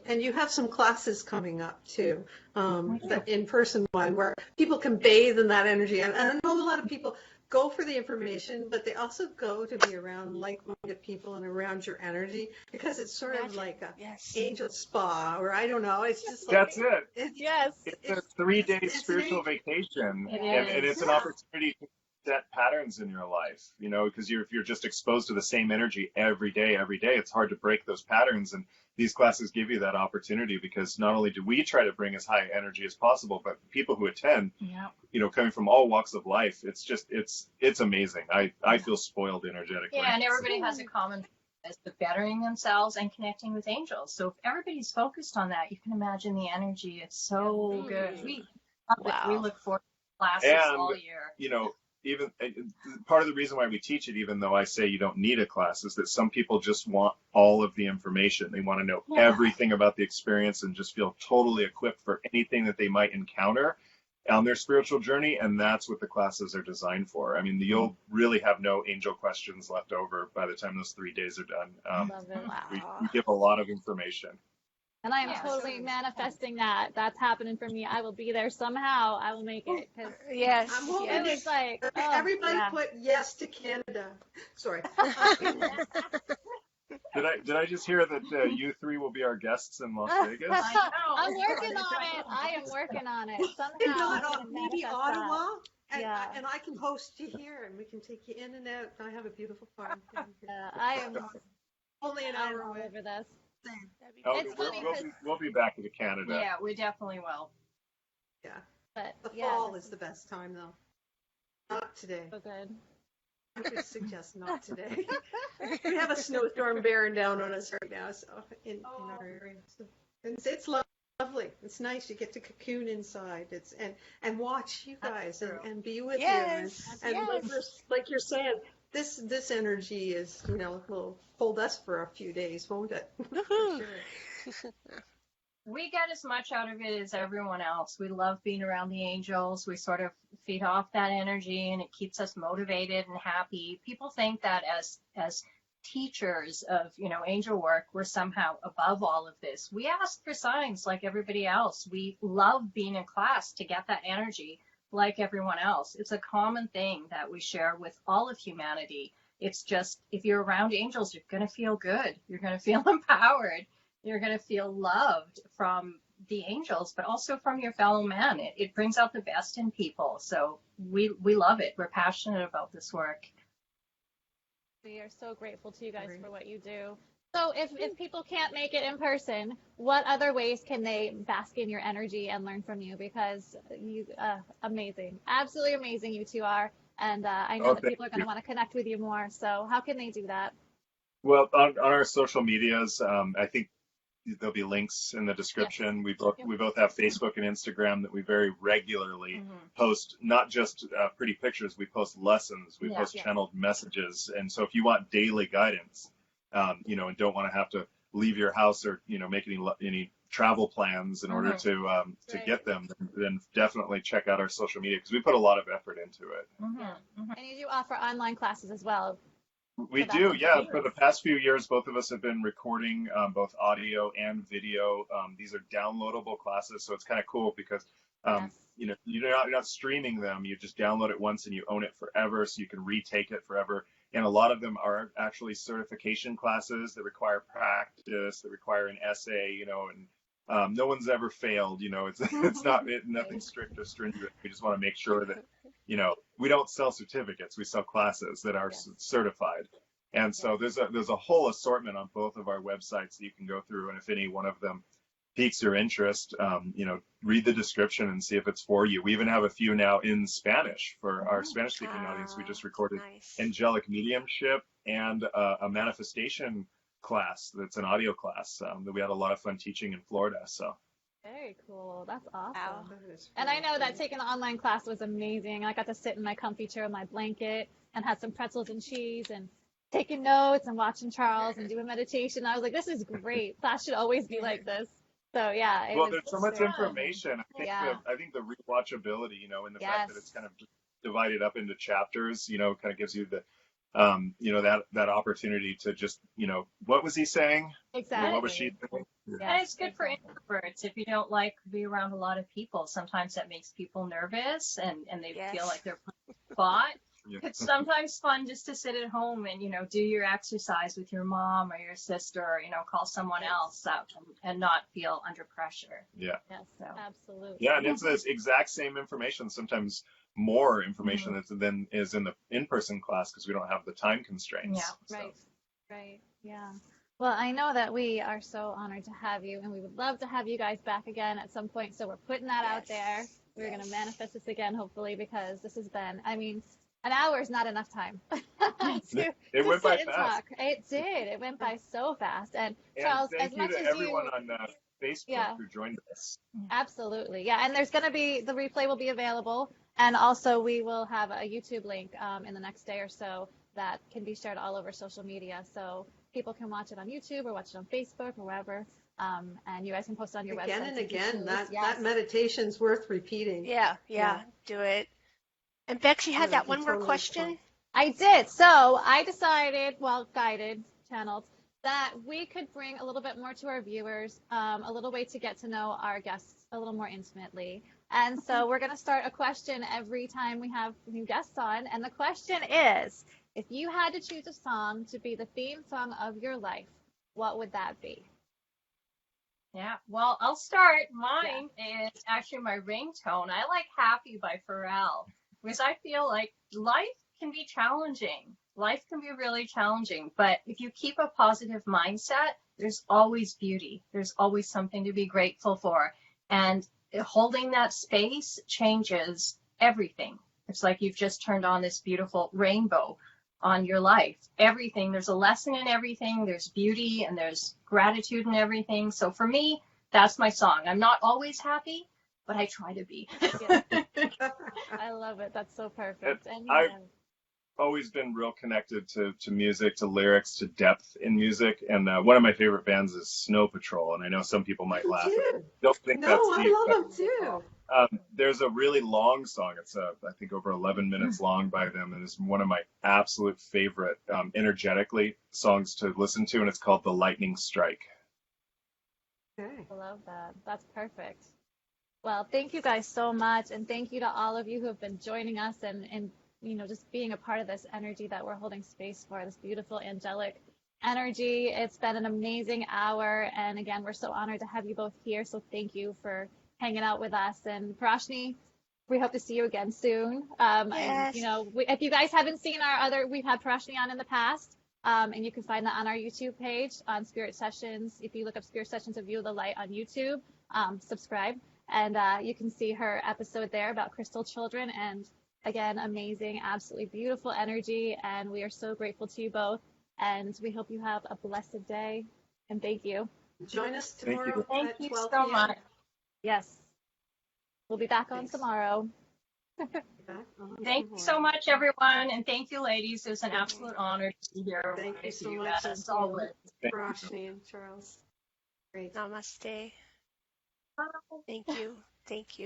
And you have some classes coming up too, the in-person one where people can bathe in that energy. And I know a lot of people go for the information, but they also go to be around like-minded people and around your energy, because it's sort of like a angel spa, or I don't know. It's just like, that's it. It's a 3-day spiritual vacation, and it's an opportunity to set patterns in your life, because if you're just exposed to the same energy every day, it's hard to break those patterns. And these classes give you that opportunity, because not only do we try to bring as high energy as possible, but people who attend, coming from all walks of life, it's amazing. I feel spoiled energetically. Yeah, and everybody has a common as to bettering themselves and connecting with angels. So if everybody's focused on that, you can imagine the energy. It's so good. We look forward to classes all year. Even part of the reason why we teach it, even though I say you don't need a class, is that some people just want all of the information. They want to know everything about the experience and just feel totally equipped for anything that they might encounter on their spiritual journey. And that's what the classes are designed for. I mean, you'll really have no angel questions left over by the time those 3 days are done. We give a lot of information. And I am totally manifesting that. That's happening for me. I will be there somehow. I will make it. I'm hoping it's like, everybody put yes to Canada. Sorry. Did I just hear that you 3 will be our guests in Las Vegas? I'm working on it. I am working on it. Somehow. Maybe Ottawa. And I can host you here, and we can take you in and out. I have a beautiful farm. I am only an hour all away. over this. We'll be back to Canada. Yeah, we definitely will. Yeah. But the fall is the best time, though. Not today. So good. I would suggest not today. We have a snowstorm bearing down on us right now, so in our area. So, it's lovely. It's nice. You get to cocoon inside. And watch you guys and be with you. And like you're saying, this energy is, will hold us for a few days, won't it? Sure. We get as much out of it as everyone else. We love being around the angels. We sort of feed off that energy, and it keeps us motivated and happy. People think that as teachers of, angel work, we're somehow above all of this. We ask for signs like everybody else. We love being in class to get that energy like everyone else. It's a common thing that we share with all of humanity. It's just, if you're around angels, you're going to feel good. You're going to feel empowered. You're going to feel loved from the angels, but also from your fellow man. It brings out the best in people. So we love it. We're passionate about this work. We are so grateful to you guys for what you do. So if people can't make it in person, what other ways can they bask in your energy and learn from you? Because you, amazing, absolutely amazing you two are. And I know that people are going to want to connect with you more. So how can they do that? Well, on our social medias, I think there'll be links in the description. Yes. We both have Facebook and Instagram that we very regularly post, not just pretty pictures. We post lessons. We post channeled messages. And so if you want daily guidance, and don't want to have to leave your house or make any travel plans in order to get them, then definitely check out our social media, because we put a lot of effort into it. And you do offer online classes as well. We do, yeah. For the past few years, both of us have been recording both audio and video. These are downloadable classes, so it's kind of cool because you're not streaming them. You just download it once and you own it forever, so you can retake it forever. And a lot of them are actually certification classes that require practice, that require an essay, and no one's ever failed. It's nothing strict or stringent. We just want to make sure that we don't sell certificates. We sell classes that are certified. And so there's a whole assortment on both of our websites that you can go through. And if any one of them piques your interest, read the description and see if it's for you. We even have a few now in Spanish for our Spanish-speaking audience. We just recorded Angelic mediumship and a manifestation class that's an audio class that we had a lot of fun teaching in Florida. So. Very cool. That's awesome. Wow. And I know that taking the online class was amazing. I got to sit in my comfy chair with my blanket and had some pretzels and cheese and taking notes and watching Charles and doing meditation. I was like, this is great. Class should always be like this. So yeah. Well, there's so much information. I think the rewatchability, and the fact that it's kind of divided up into chapters, kind of gives you the that opportunity to just, what was he saying? Exactly. What was she saying? And it's good for introverts. If you don't like to be around a lot of people, sometimes that makes people nervous and they feel like they're put on the spot. It's sometimes fun just to sit at home and, do your exercise with your mom or your sister, or, call someone else out and not feel under pressure. Yeah. Yes, so. Absolutely. Yeah, and it's this exact same information, sometimes more information than is in the in-person class, because we don't have the time constraints. Yeah, right. Yeah. Well, I know that we are so honored to have you, and we would love to have you guys back again at some point. So we're putting that out there. We're going to manifest this again, hopefully, because this has been, an hour is not enough time. It went by fast. It did. It went by so fast. And Charles, thank as much you to as everyone on Facebook who joined us. Absolutely. Yeah. And there's going to be, the replay will be available. And also we will have a YouTube link in the next day or so that can be shared all over social media. So people can watch it on YouTube or watch it on Facebook or wherever. And you guys can post it on your website. Again and again. That meditation's worth repeating. Yeah. Do it. And Bex, you had that one more question? I did. So I decided, guided, channeled, that we could bring a little bit more to our viewers, a little way to get to know our guests a little more intimately. And so we're going to start a question every time we have new guests on. And the question is, if you had to choose a song to be the theme song of your life, what would that be? Yeah, well, I'll start. Mine is actually my ringtone. I like Happy by Pharrell, because I feel like life can be challenging. Life can be really challenging, but if you keep a positive mindset, there's always beauty. There's always something to be grateful for. And holding that space changes everything. It's like you've just turned on this beautiful rainbow on your life. Everything, there's a lesson in everything. There's beauty and there's gratitude in everything. So for me, that's my song. I'm not always happy, but I try to be. I love it. That's so perfect. And always been real connected to music, to lyrics, to depth in music. And one of my favorite bands is Snow Patrol. And I know some people might laugh. Don't think No, that's I deep, love but them too. there's a really long song. It's I think over 11 minutes long by them, and it's one of my absolute favorite energetically songs to listen to, and it's called "The Lightning Strike." Okay. I love that. That's perfect. Well, thank you guys so much, and thank you to all of you who have been joining us and just being a part of this energy that we're holding space for, this beautiful angelic energy. It's been an amazing hour, and again, we're so honored to have you both here. So thank you for hanging out with us. And Peroshini, we hope to see you again soon. And Yes. if you guys haven't seen we've had Peroshini on in the past. And you can find that on our YouTube page on Spirit Sessions. If you look up Spirit Sessions of View of the Light on YouTube, subscribe. And you can see her episode there about crystal children. And again, amazing, absolutely beautiful energy. And we are so grateful to you both. And we hope you have a blessed day. And thank you. Join us Thank you. tomorrow Thank at you 12 so p.m. much. Yes. We'll be back on Thanks. tomorrow. Thank you so much, everyone, and thank you, ladies. It was an absolute honor to be here Thank you with so you, much. as always. Peroshini and Charles. Great. Namaste. Bye. Thank you. Thank you.